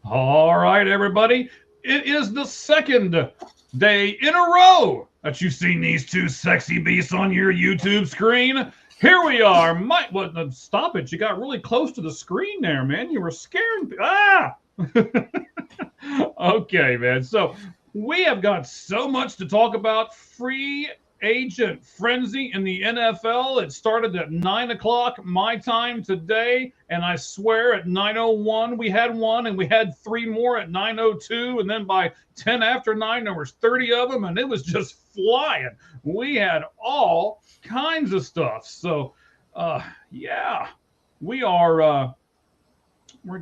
All right, everybody. It is the second day in a row that you've seen these two sexy beasts on your YouTube screen. Here we are. Stop it. You got really close to the screen there, man. You were scaring. Okay, man. So we have got so much to talk about. Free agent frenzy in the NFL. It started at 9 o'clock my time today, and I swear at 9:01 we had one, and we had three more at 9:02, and then by 10 after 9 there was 30 of them, and it was just flying. We had all kinds of stuff. So, yeah, we're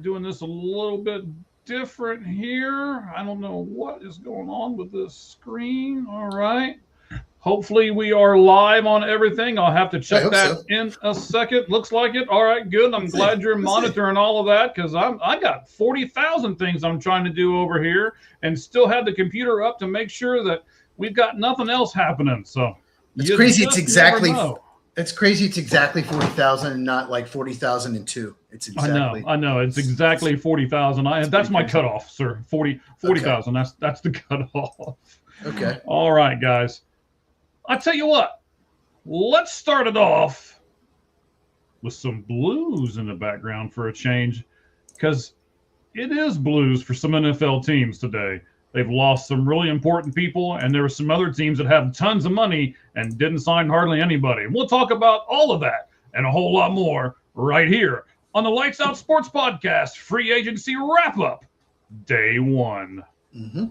doing this a little bit different here. I don't know what is going on with this screen. All right. Hopefully we are live on everything. I'll have to check that in a second. Looks like it. All right, good. I'm glad you're monitoring all of that because I got 40,000 things I'm trying to do over here and still have the computer up to make sure that we've got nothing else happening. So it's crazy. It's exactly 40,000 and not like 40,002. It's exactly. I know. It's exactly 40,000. That's my cutoff, sir. 40,000. Okay. That's the cutoff. Okay. All right, guys. I tell you what, let's start it off with some blues in the background for a change, because it is blues for some NFL teams today. They've lost some really important people, and there are some other teams that have tons of money and didn't sign hardly anybody. We'll talk about all of that and a whole lot more right here on the Lights Out Sports Podcast Free Agency Wrap-Up, Day 1. Mm-hmm.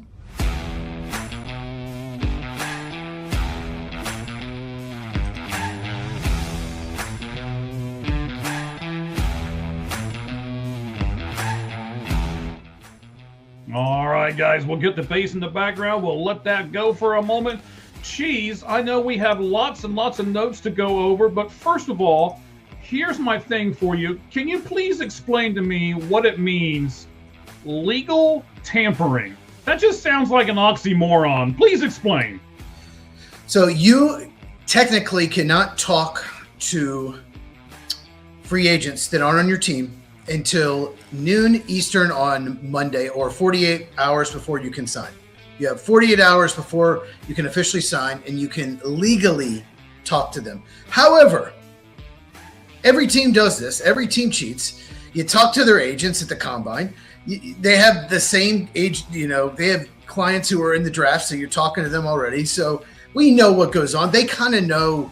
All right, guys, we'll get the bass in the background. We'll let that go for a moment. Cheese, I know we have lots and lots of notes to go over, but first of all, here's my thing for you. Can you please explain to me what it means, legal tampering? That just sounds like an oxymoron. Please explain. So you technically cannot talk to free agents that aren't on your team until noon Eastern on Monday, or 48 hours before you can sign. You have 48 hours before you can officially sign, and you can legally talk to them. However, every team does this. Every team cheats. You talk to their agents at the combine. They have the same age, they have clients who are in the draft, so you're talking to them already. So we know what goes on. They kind of know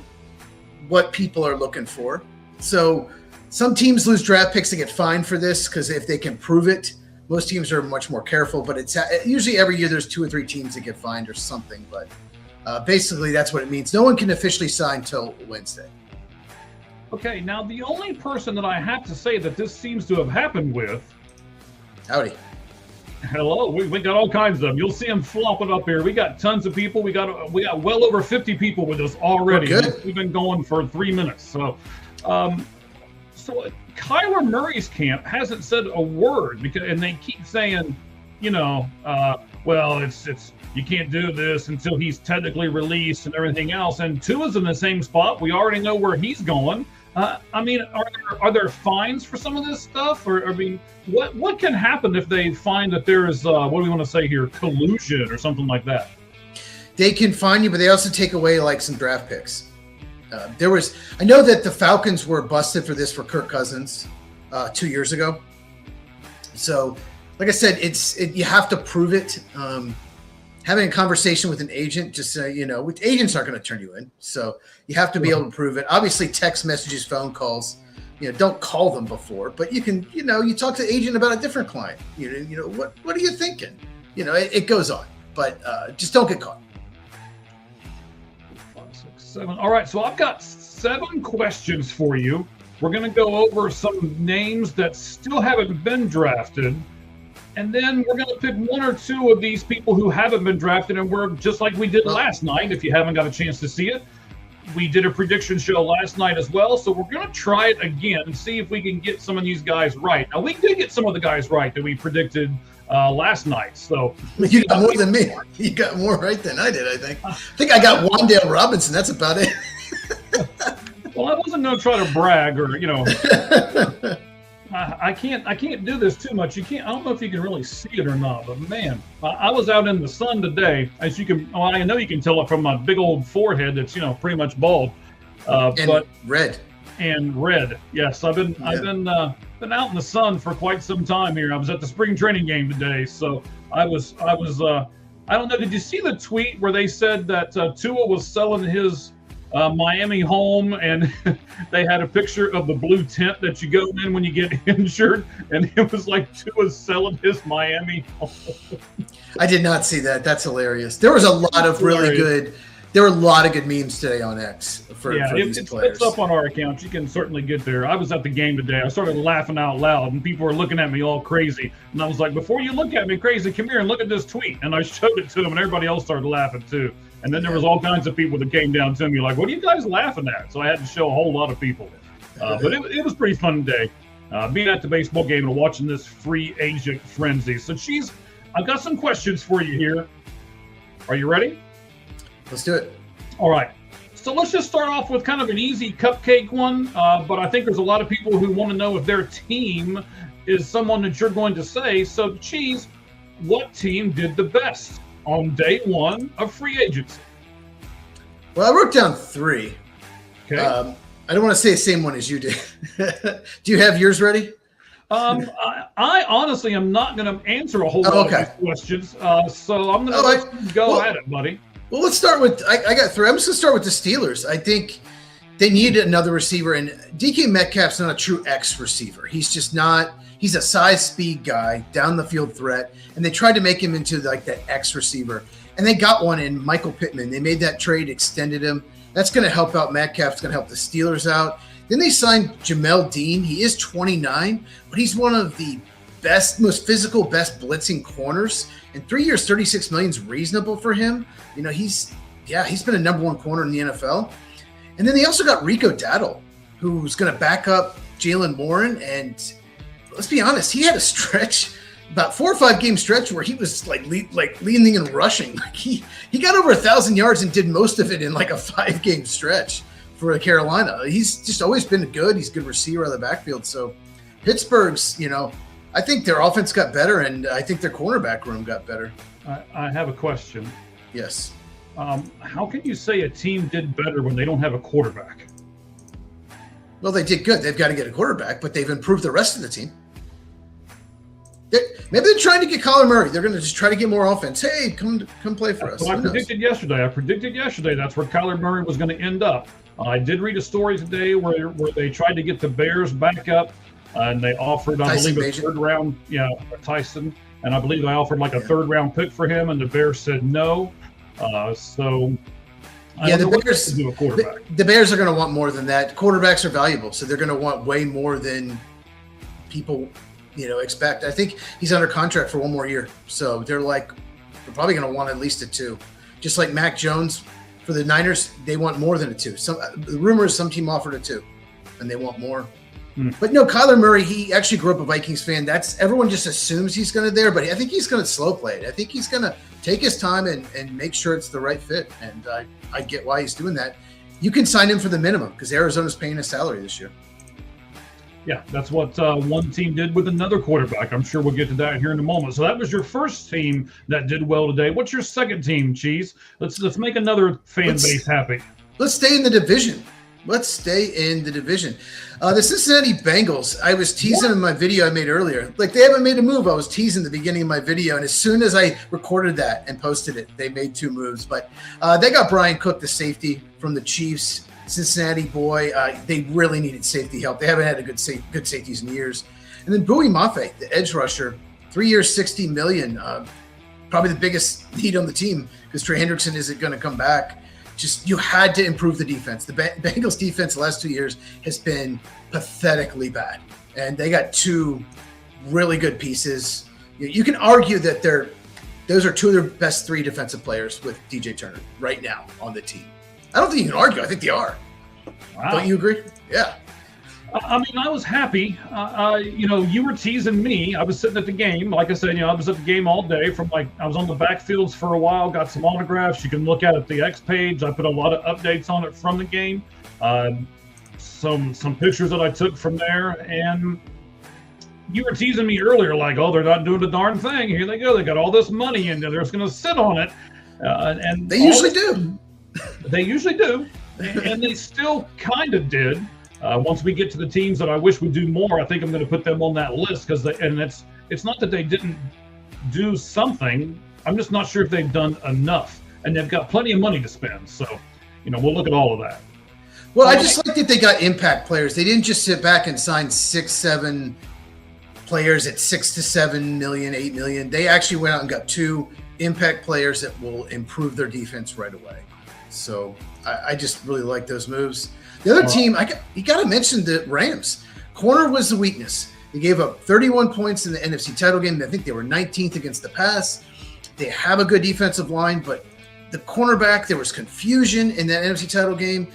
what people are looking for. So some teams lose draft picks and get fined for this because if they can prove it. Most teams are much more careful, but it's usually every year there's 2 or 3 teams that get fined or something. But basically, that's what it means. No one can officially sign till Wednesday. Okay, now the only person that I have to say that this seems to have happened with. Howdy. Hello, we got all kinds of them. You'll see them flopping up here. We got tons of people. We got well over 50 people with us already. Good. We've been going for 3 minutes. So Kyler Murray's camp hasn't said a word and they keep saying, well, it's you can't do this until he's technically released and everything else. And Tua's in the same spot. We already know where he's going. Are there fines for some of this stuff? Or what can happen if they find that there is what do we want to say here, collusion or something like that? They can fine you, but they also take away like some draft picks. I know that the Falcons were busted for this for Kirk Cousins 2 years ago. So, like I said, you have to prove it. Having a conversation with an agent, just agents aren't going to turn you in. So you have to be able to prove it. Obviously, text messages, phone calls. Don't call them before, but you can. You talk to the agent about a different client. What are you thinking? It goes on, but just don't get caught. 7. All right, so I've got 7 questions for you. We're going to go over some names that still haven't been drafted, and then we're going to pick 1 or 2 of these people who haven't been drafted, and we're just like we did last night. If you haven't got a chance to see it, we did a prediction show last night as well, so we're going to try it again and see if we can get some of these guys right. Now, we did get some of the guys right that we predicted last night. So you got more than me. You got more right than I did, I think. I think I got Wan'Dale Robinson. That's about it. Well, I wasn't going to try to brag or, I can't do this too much. I don't know if you can really see it or not, but man, I was out in the sun today, as you can. Well, I know you can tell it from my big old forehead that's pretty much bald. And red. And red. Yes, I've been out in the sun for quite some time here. I was at the spring training game today, so I was. I don't know. Did you see the tweet where they said that Tua was selling his Miami home, and they had a picture of the blue tent that you go in when you get injured, and it was like Tua's selling his Miami home. I did not see that. That's hilarious. There was a lot of really good. There were a lot of good memes today on X for these players. It's up on our account. You can certainly get there. I was at the game today. I started laughing out loud, and people were looking at me all crazy. And I was like, before you look at me crazy, come here and look at this tweet. And I showed it to them, and everybody else started laughing too. And then there was all kinds of people that came down to me like, what are you guys laughing at? So I had to show a whole lot of people. But it was pretty fun today, being at the baseball game and watching this free agent frenzy. So, I've got some questions for you here. Are you ready? Let's do it. All right. So let's just start off with kind of an easy cupcake one. But I think there's a lot of people who want to know if their team is someone that you're going to say. So, Cheese, what team did the best on day one of free agency? Well, I wrote down 3. Okay. I don't want to say the same one as you did. Do you have yours ready? I honestly am not going to answer a whole lot of these questions. So I'm going to let you go at it, buddy. Well, let's start with I got 3. I'm just going to start with the Steelers. I think they needed another receiver, and DK Metcalf's not a true X receiver. He's just not. He's a size speed guy, down the field threat, and they tried to make him into like that X receiver. And they got one in Michael Pittman. They made that trade, extended him. That's going to help out Metcalf. It's going to help the Steelers out. Then they signed Jamel Dean. He is 29, but he's one of the best, most physical, best blitzing corners. And 3 years, $36 million is reasonable for him. He's been a number 1 corner in the NFL. And then they also got Rico Dowdle, who's going to back up Jalen Warren. And let's be honest, he had a stretch, about 4 or 5 game stretch where he was like leaning and rushing. Like he got over 1,000 yards and did most of it in like a 5 game stretch for Carolina. He's just always been good. He's a good receiver out of the backfield. So Pittsburgh's, I think their offense got better, and I think their cornerback room got better. I have a question. Yes. How can you say a team did better when they don't have a quarterback? Well, they did good. They've got to get a quarterback, but they've improved the rest of the team. Maybe they're trying to get Kyler Murray. They're going to just try to get more offense. Hey, come play for us. I predicted yesterday. That's where Kyler Murray was going to end up. I did read a story today where they tried to get the Bears back up, and they offered, I believe, a third round, Tyson, and I believe they offered like a third round pick for him, and the Bears said no. The Bears do a quarterback. The Bears are going to want more than that. Quarterbacks are valuable, so they're going to want way more than people expect. I think he's under contract for 1 more year, so they're probably going to want at least a 2. Just like Mac Jones for the Niners, they want more than a 2. The rumor is some team offered a 2, and they want more. But no, Kyler Murray, he actually grew up a Vikings fan. Everyone just assumes he's going to there, but I think he's going to slow play it. I think he's going to take his time and make sure it's the right fit. And I get why he's doing that. You can sign him for the minimum because Arizona's paying his salary this year. Yeah, that's what one team did with another quarterback. I'm sure we'll get to that here in a moment. So that was your first team that did well today. What's your second team, Cheese? Let's make another fan base happy. Let's stay in the division. The Cincinnati Bengals, I was teasing in my video I made earlier. Like, they haven't made a move. I was teasing the beginning of my video, and as soon as I recorded that and posted it, they made 2 moves. But they got Brian Cook, the safety from the Chiefs. Cincinnati boy, they really needed safety help. They haven't had a good safeties in years. And then Bowie Mafe, the edge rusher, 3 years, $60 million. Probably the biggest need on the team because Trey Hendrickson isn't going to come back. Just, you had to improve the defense. The Bengals defense the last 2 years has been pathetically bad. And they got 2 really good pieces. You can argue that those are 2 of their best 3 defensive players with DJ Turner right now on the team. I don't think you can argue. I think they are. Wow. Don't you agree? Yeah. I mean, I was happy. You were teasing me. I was sitting at the game. Like I said, I was at the game all day. I was on the backfields for a while, got some autographs. You can look at the X page. I put a lot of updates on it from the game. Some pictures that I took from there. And you were teasing me earlier, like, oh, they're not doing the darn thing. Here they go. They got all this money and they're just going to sit on it. And they usually do. They usually do. And they still kind of did. Once we get to the teams that I wish would do more, I think I'm going to put them on that list because it's not that they didn't do something. I'm just not sure if they've done enough. And they've got plenty of money to spend. So, we'll look at all of that. Well, I just like that they got impact players. They didn't just sit back and sign 6, 7 players at 6 to 7 million, 8 million. They actually went out and got 2 impact players that will improve their defense right away. So I just really like those moves. The other team, you got to mention the Rams. Corner was the weakness. They gave up 31 points in the NFC title game. I think they were 19th against the pass. They have a good defensive line, but the cornerback, there was confusion in that NFC title game.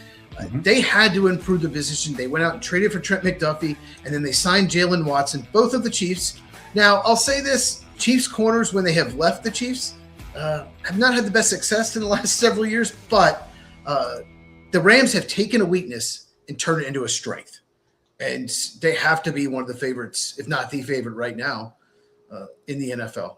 They had to improve the position. They went out and traded for Trent McDuffie, and then they signed Jalen Watson, both of the Chiefs. Now, I'll say this. Chiefs corners, when they have left the Chiefs, have not had the best success in the last several years, but the Rams have taken a weakness and turned it into a strength. And they have to be one of the favorites, if not the favorite right now in the NFL.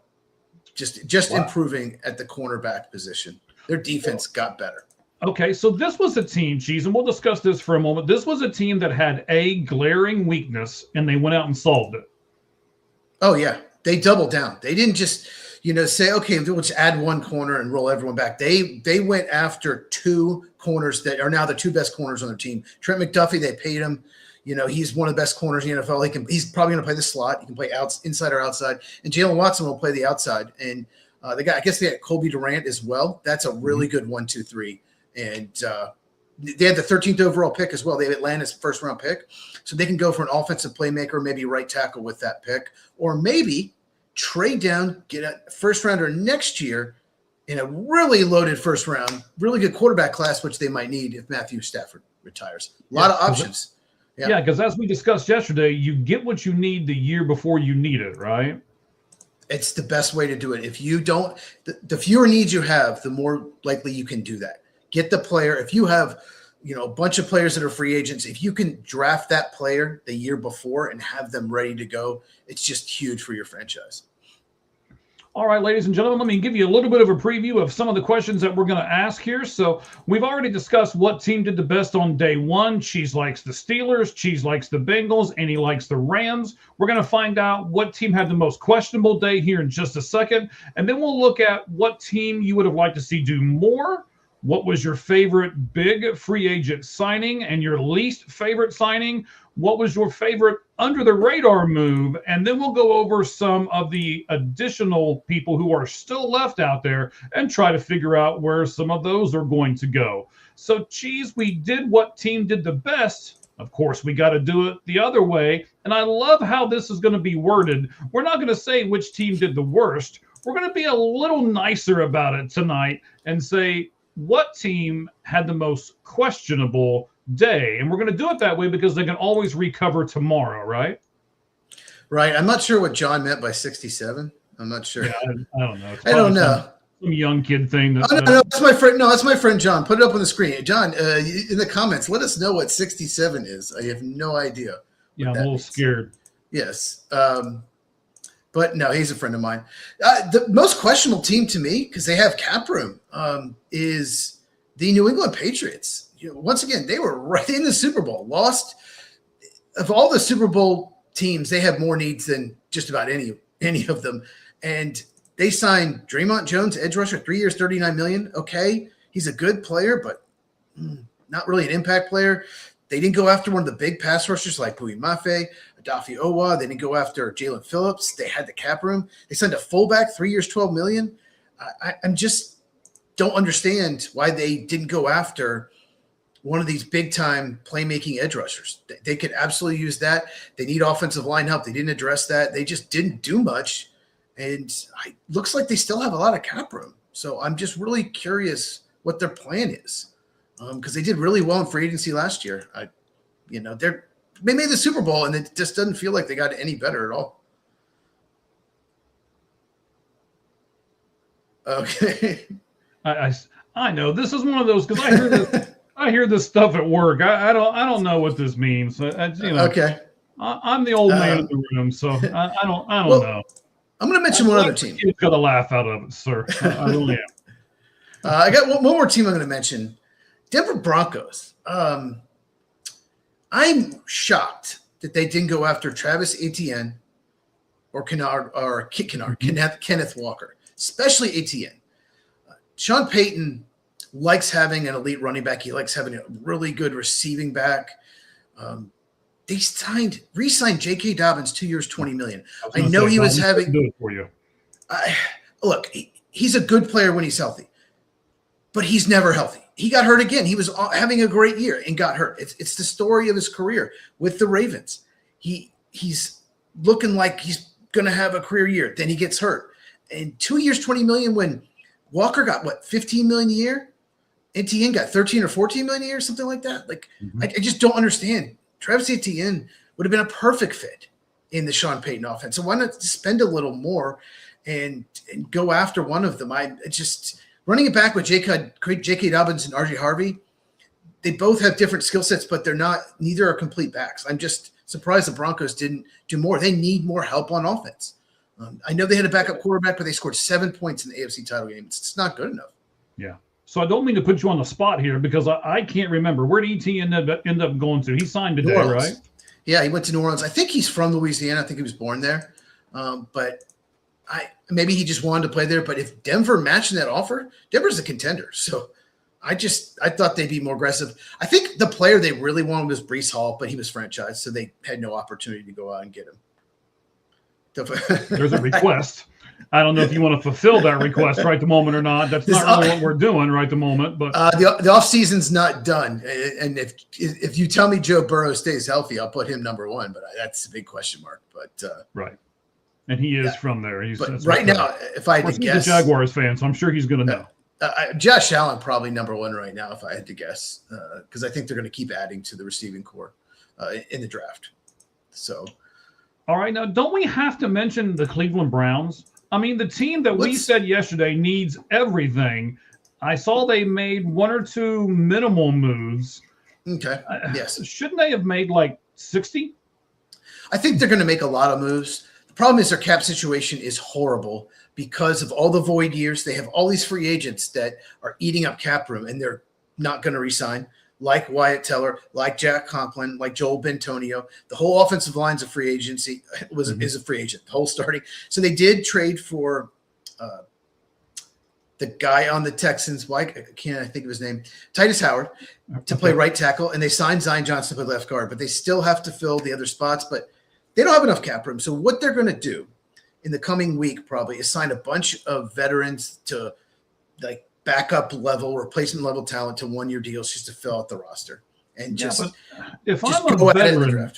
Just improving at the cornerback position. Their defense got better. Okay, so this was a team, Cheese, and we'll discuss this for a moment. This was a team that had a glaring weakness, and they went out and solved it. Oh, yeah. They doubled down. They didn't just, say, okay, we'll just add one corner and roll everyone back. They went after 2 corners that are now the 2 best corners on their team. Trent McDuffie, they paid him. He's one of the best corners in the NFL. He's probably going to play the slot. He can play inside or outside. And Jalen Watson will play the outside. And I guess they had Colby Durant as well. That's a really good 1-2-3. And they had the 13th overall pick as well. They have Atlanta's first-round pick. So they can go for an offensive playmaker, maybe right tackle with that pick. Or maybe trade down, get a first-rounder next year in a really loaded first round, really good quarterback class, which they might need if Matthew Stafford retires. A lot of options. Yeah, because as we discussed yesterday, you get what you need the year before you need it, right? It's the best way to do it. If you don't, the fewer needs you have, the more likely you can do that. Get the player. If you have, a bunch of players that are free agents, if you can draft that player the year before and have them ready to go, it's just huge for your franchise. All right, ladies and gentlemen, let me give you a little bit of a preview of some of the questions that we're going to ask here. So we've already discussed what team did the best on day one. Cheese likes the Steelers. Cheese likes the Bengals. And he likes the Rams. We're going to find out what team had the most questionable day here in just a second. And then we'll look at what team you would have liked to see do more. What was your favorite big free agent signing and your least favorite signing? What was your favorite under the radar move? And then we'll go over some of the additional people who are still left out there and try to figure out where some of those are going to go. So, Cheese, we did what team did the best. Of course, we got to do it the other way. And I love how this is going to be worded. We're not going to say which team did the worst. We're going to be a little nicer about it tonight and say, what team had the most questionable day? And we're going to do it that way because they can always recover tomorrow, right? Right. I'm not sure what John meant by 67. I'm not sure. Yeah, I don't know. I don't know. Some young kid thing. No, that's my friend. No, that's my friend John. Put it up on the screen. John, in the comments, let us know what 67 is. I have no idea. Yeah, I'm a little scared. Yes. But no, he's a friend of mine. The most questionable team to me, because they have cap room, is the New England Patriots. Once again, they were right in the Super Bowl. Lost of all the Super Bowl teams, they have more needs than just about any of them. And they signed Draymond Jones, edge rusher, 3 years, $39 million. Okay, he's a good player, but not really an impact player. They didn't go after one of the big pass rushers like Bowie Mafe, Adafi Owa. They didn't go after Jalen Phillips. They had the cap room. They signed a fullback, 3 years, $12 million. I'm just don't understand why they didn't go after one of these big-time playmaking edge rushers. They could absolutely use that. They need offensive line help. They didn't address that. They just didn't do much. And it looks like they still have a lot of cap room. So I'm just really curious what their plan is, because they did really well in free agency last year. They made the Super Bowl, and it just doesn't feel like they got any better at all. Okay. I know this is one of those because I hear this. I hear this stuff at work. I don't know what this means. Okay. I'm the old man in the room, so I don't know. I'm going to mention one other team. You've got a laugh out of it, sir. I really am. I got one more team I'm going to mention. Denver Broncos. I'm shocked that they didn't go after Travis Etienne or Kenneth Walker, especially Etienne. Sean Payton likes having an elite running back. He likes having a really good receiving back. They re-signed J.K. Dobbins 2 years, $20 million. I know he was having. Do it for you. Look, he's a good player when he's healthy, but he's never healthy. He got hurt again. He was having a great year and got hurt. It's the story of his career with the Ravens. He's looking like he's going to have a career year. Then he gets hurt. And 2 years, $20 million when Walker got, what, $15 million a year? Etienne got $13 or $14 million a year, something like that. Like, I just don't understand. Travis Etienne would have been a perfect fit in the Sean Payton offense. So why not spend a little more and go after one of them? Running it back with J.K. Dobbins and R.J. Harvey, they both have different skill sets, but neither are complete backs. I'm just surprised the Broncos didn't do more. They need more help on offense. I know they had a backup quarterback, but they scored 7 points in the AFC title game. It's not good enough. Yeah. So I don't mean to put you on the spot here because I can't remember. Where did Etienne end up going to? He signed today, right? Yeah, he went to New Orleans. I think he's from Louisiana. I think he was born there. But maybe he just wanted to play there. But if Denver matching that offer, Denver's a contender. So I thought they'd be more aggressive. I think the player they really wanted was Breece Hall, but he was franchised, so they had no opportunity to go out and get him. There's a request. I don't know if you want to fulfill that request right the moment or not. That's not really what we're doing right the moment. But the off season's not done. And if you tell me Joe Burrow stays healthy, I'll put him number one. But that's a big question mark. But right, and he is from there. But right now, if I had to guess, he's a Jaguars fan, so I'm sure he's going to know. Josh Allen probably number one right now, if I had to guess, because I think they're going to keep adding to the receiving core in the draft. So, all right, now don't we have to mention the Cleveland Browns? I mean, the team that we said yesterday needs everything. I saw they made 1 or 2 minimal moves. Okay. Yes. Shouldn't they have made like 60? I think they're going to make a lot of moves. The problem is their cap situation is horrible because of all the void years. They have all these free agents that are eating up cap room, and they're not going to resign, like Wyatt Teller, like Jack Conklin, like Joel Bentonio. The whole offensive line's a free agency is a free agent, the whole starting. So they did trade for the guy on the Texans. Why can't I think of his name? Titus Howard to play right tackle, and they signed Zion Johnson to play left guard, but they still have to fill the other spots, but they don't have enough cap room. So what they're going to do in the coming week probably is sign a bunch of veterans to like backup level, replacement level talent to 1-year deals just to fill out the roster. And if I'm a veteran,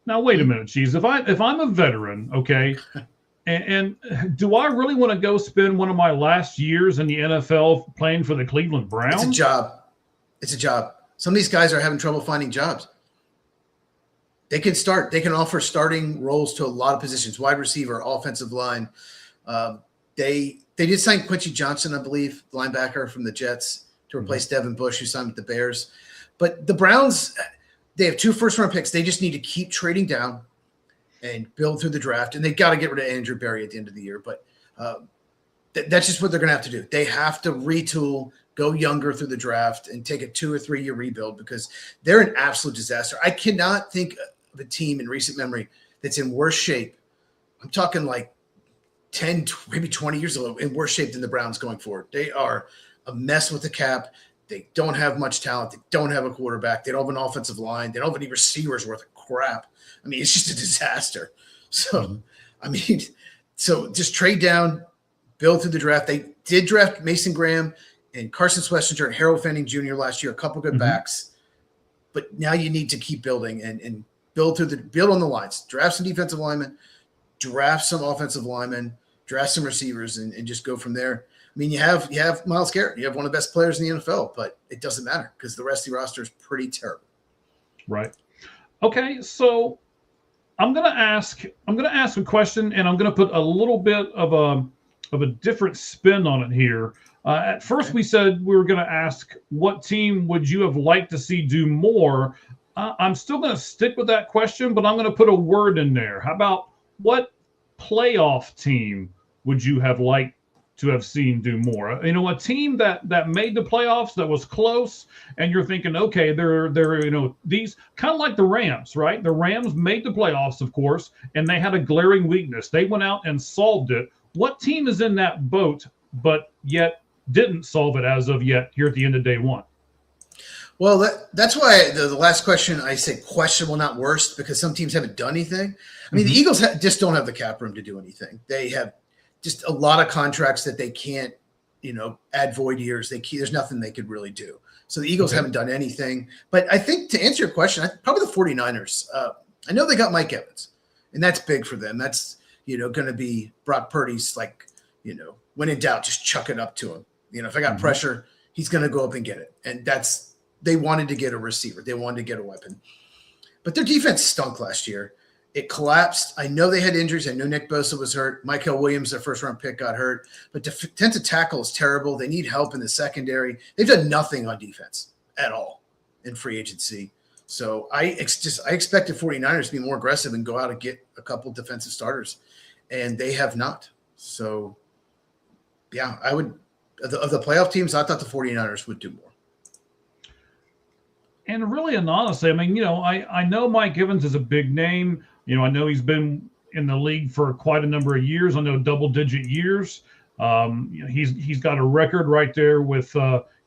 now wait a minute, Cheese. If I'm a veteran, okay, and do I really want to go spend one of my last years in the NFL playing for the Cleveland Browns? It's a job. It's a job. Some of these guys are having trouble finding jobs. They can start. They can offer starting roles to a lot of positions: wide receiver, offensive line. They did sign Quincy Johnson, I believe, linebacker from the Jets, to replace Devin Bush, who signed with the Bears. But the Browns, they have 2 first-round picks. They just need to keep trading down and build through the draft. And they got to get rid of Andrew Berry at the end of the year. But that's just what they're going to have to do. They have to retool, go younger through the draft, and take a 2 or 3 year rebuild because they're an absolute disaster. I cannot think of a team in recent memory that's in worse shape. I'm talking like 10, maybe 20 years ago, in worse shape than the Browns going forward. They are a mess with the cap. They don't have much talent. They don't have a quarterback. They don't have an offensive line. They don't have any receivers worth of crap. I mean, it's just a disaster. So, so just trade down, build through the draft. They did draft Mason Graham and Carson Schlesinger and Harold Fanning Jr. last year, a couple good backs. But now you need to keep building and build on the lines. Draft some defensive linemen, draft some offensive linemen, draft some receivers, and just go from there. I mean, you have Myles Garrett. You have one of the best players in the NFL, but it doesn't matter because the rest of the roster is pretty terrible. Right. Okay, so I'm gonna ask a question, and I'm gonna put a little bit of a different spin on it here. At first, we said we were gonna ask what team would you have liked to see do more. I'm still going to stick with that question, but I'm going to put a word in there. How about what playoff team would you have liked to have seen do more? You know, a team that made the playoffs that was close, and you're thinking, okay, they're these kind of like the Rams, right? The Rams made the playoffs, of course, and they had a glaring weakness. They went out and solved it. What team is in that boat, but yet didn't solve it as of yet here at the end of day one? Well, that's why the last question I say questionable, not worst, because some teams haven't done anything. I mean, the Eagles just don't have the cap room to do anything. They have just a lot of contracts that they can't, add void years. There's nothing they could really do. So the Eagles haven't done anything. But I think to answer your question, probably the 49ers. I know they got Mike Evans, and that's big for them. That's, going to be Brock Purdy's when in doubt, just chuck it up to him. If I got pressure, he's going to go up and get it. And they wanted to get a receiver. They wanted to get a weapon. But their defense stunk last year. It collapsed. I know they had injuries. I know Nick Bosa was hurt. Michael Williams, their first-round pick, got hurt. But defensive tackle is terrible. They need help in the secondary. They've done nothing on defense at all in free agency. So I expected 49ers to be more aggressive and go out and get a couple defensive starters, and they have not. So, yeah, I would of the playoff teams, I thought the 49ers would do more. And really and honestly, I mean, I know Mike Evans is a big name. I know he's been in the league for quite a number of years. I know double-digit years. He's got a record right there with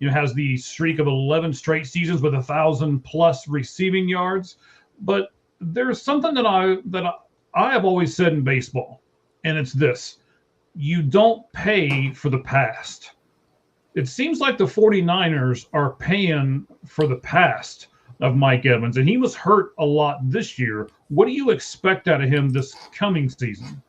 has the streak of 11 straight seasons with 1,000+ receiving yards. But there's something that I have always said in baseball, and it's this: you don't pay for the past. It seems like the 49ers are paying for the past of Mike Evans, and he was hurt a lot this year. What do you expect out of him this coming season?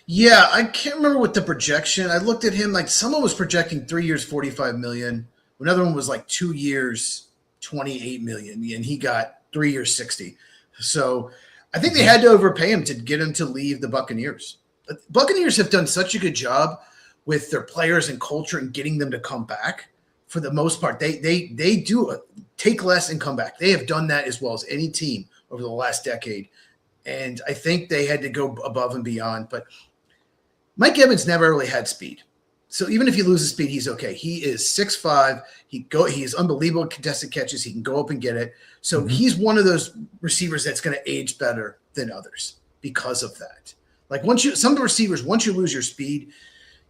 Yeah, I can't remember what the projection. I looked at him, like someone was projecting 3 years, $45 million. Another one was like 2 years, $28 million, and he got 3 years, $60. So I think they had to overpay him to get him to leave the Buccaneers. The Buccaneers have done such a good job with their players and culture and getting them to come back. For the most part, they do take less and come back. They have done that as well as any team over the last decade. And I think they had to go above and beyond. But Mike Evans never really had speed. So even if he loses speed, he's okay. He is 6'5". He is unbelievable at contested catches. He can go up and get it. So he's one of those receivers that's going to age better than others because of that. Like some of the receivers, once you lose your speed,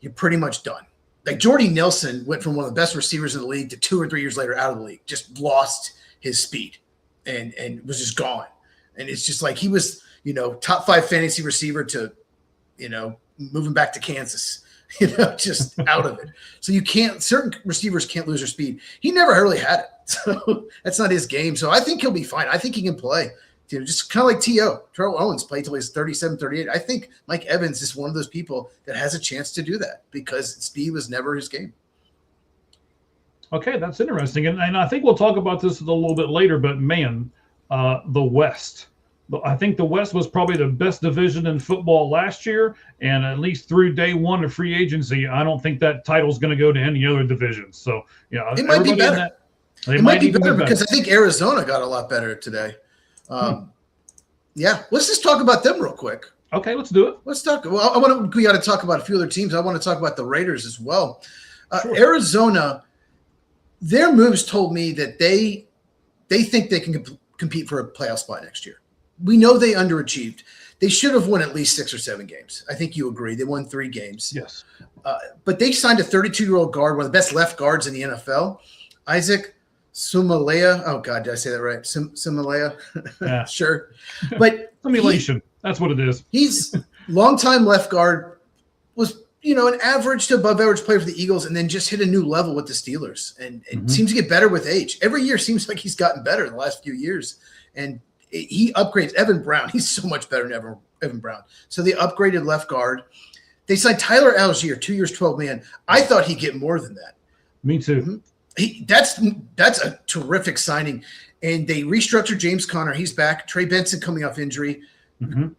you're pretty much done. Like Jordy Nelson went from one of the best receivers in the league to 2 or 3 years later out of the league, just lost his speed and was just gone. And it's just like he was, top 5 fantasy receiver to, moving back to Kansas, just out of it. So certain receivers can't lose their speed. He never really had it. So that's not his game. So I think he'll be fine. I think he can play. Just kind of like T.O. Terrell Owens played till he's 37, 38. I think Mike Evans is one of those people that has a chance to do that because speed was never his game. Okay, that's interesting. And I think we'll talk about this a little bit later, but man, the West. I think the West was probably the best division in football last year, and at least through day one of free agency, I don't think that title is going to go to any other division. So, it might be better. It might be better because I think Arizona got a lot better today. Yeah, let's just talk about them real quick. Okay, let's do it. Let's talk. Well, we got to talk about a few other teams. I want to talk about the Raiders as well. Sure. Arizona, their moves told me that they think they can compete for a playoff spot next year. We know they underachieved. They should have won at least 6 or 7 games. I think you agree. They won 3 games. Yes. But they signed a 32-year-old guard, one of the best left guards in the NFL, Isaac Sumalea. Oh, God, did I say that right? Sumalea? Yeah. Sure. But simulation. That's what it is. He's longtime left guard, was, an average to above average player for the Eagles, and then just hit a new level with the Steelers. And it seems to get better with age. Every year seems like he's gotten better in the last few years. And he upgrades Evan Brown. He's so much better than Evan Brown. So they upgraded left guard. They signed Tyler Algier, 2 years, $12 million. I thought he'd get more than that. Me too. That's a terrific signing. And they restructured James Conner. He's back. Trey Benson coming off injury.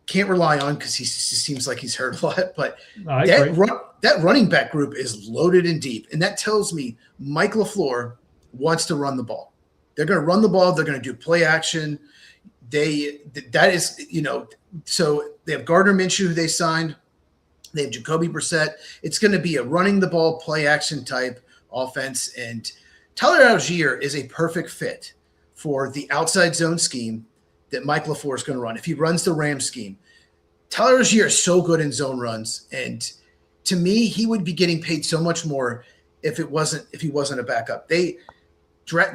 Can't rely on because he seems like he's hurt a lot. But that running back group is loaded and deep. And that tells me Mike LaFleur wants to run the ball. They're going to run the ball. They're going to do play action. That is, so they have Gardner Minshew, who they signed. They have Jacoby Brissett. It's going to be a running the ball, play action type offense. And Tyler Algier is a perfect fit for the outside zone scheme that Mike LaFleur is going to run. If he runs the Ram scheme, Tyler Algier is so good in zone runs. And to me, he would be getting paid so much more if he wasn't a backup. They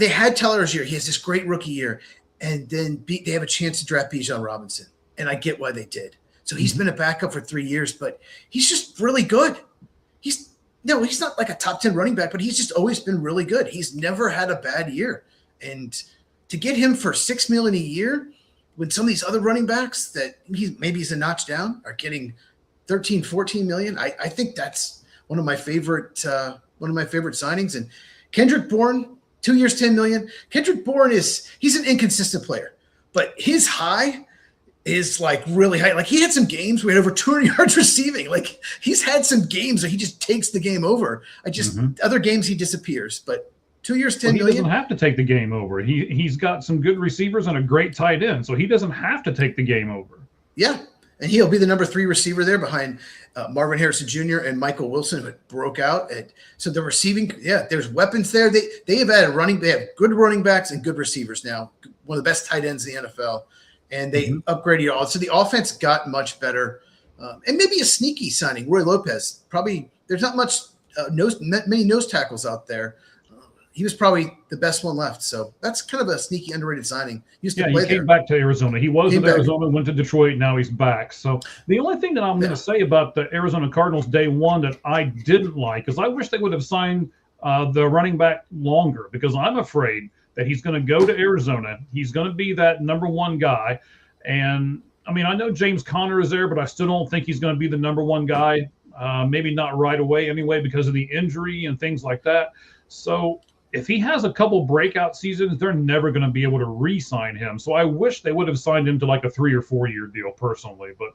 had Tyler Algier. He has this great rookie year. And then they have a chance to draft Bijan Robinson. And I get why they did. So he's been a backup for 3 years, but he's just really good. He's not like a top 10 running back, but he's just always been really good. He's never had a bad year. And to get him for $6 million a year when some of these other running backs that maybe he's a notch down are getting 13, 14 million, I think that's one of my favorite signings. And Kendrick Bourne, 2 years, 10 million. Kendrick Bourne he's an inconsistent player, but his high is like really high. Like he had some games where he had over 200 yards receiving. Like he's had some games where he just takes the game over. Other games he disappears, but 2 years, 10 million. He doesn't have to take the game over. He's got some good receivers and a great tight end, so he doesn't have to take the game over. Yeah, and he'll be the number 3 receiver there behind Marvin Harrison Jr. and Michael Wilson, who broke out. So the receiving, there's weapons there. They have added They have good running backs and good receivers now. One of the best tight ends in the NFL. And they upgraded it all. So the offense got much better. And maybe a sneaky signing, Roy Lopez. Probably there's not many nose tackles out there. He was probably the best one left. So that's kind of a sneaky, underrated signing. He came back to Arizona. He was in Arizona, went to Detroit. Now he's back. So the only thing that I'm going to say about the Arizona Cardinals day one that I didn't like is I wish they would have signed the running back longer, because I'm afraid that he's going to go to Arizona. He's going to be that number 1 guy. And, I mean, I know James Conner is there, but I still don't think he's going to be the number 1 guy. Maybe not right away anyway because of the injury and things like that. So if he has a couple breakout seasons, they're never going to be able to re-sign him. So I wish they would have signed him to like a 3 or 4 year deal personally. But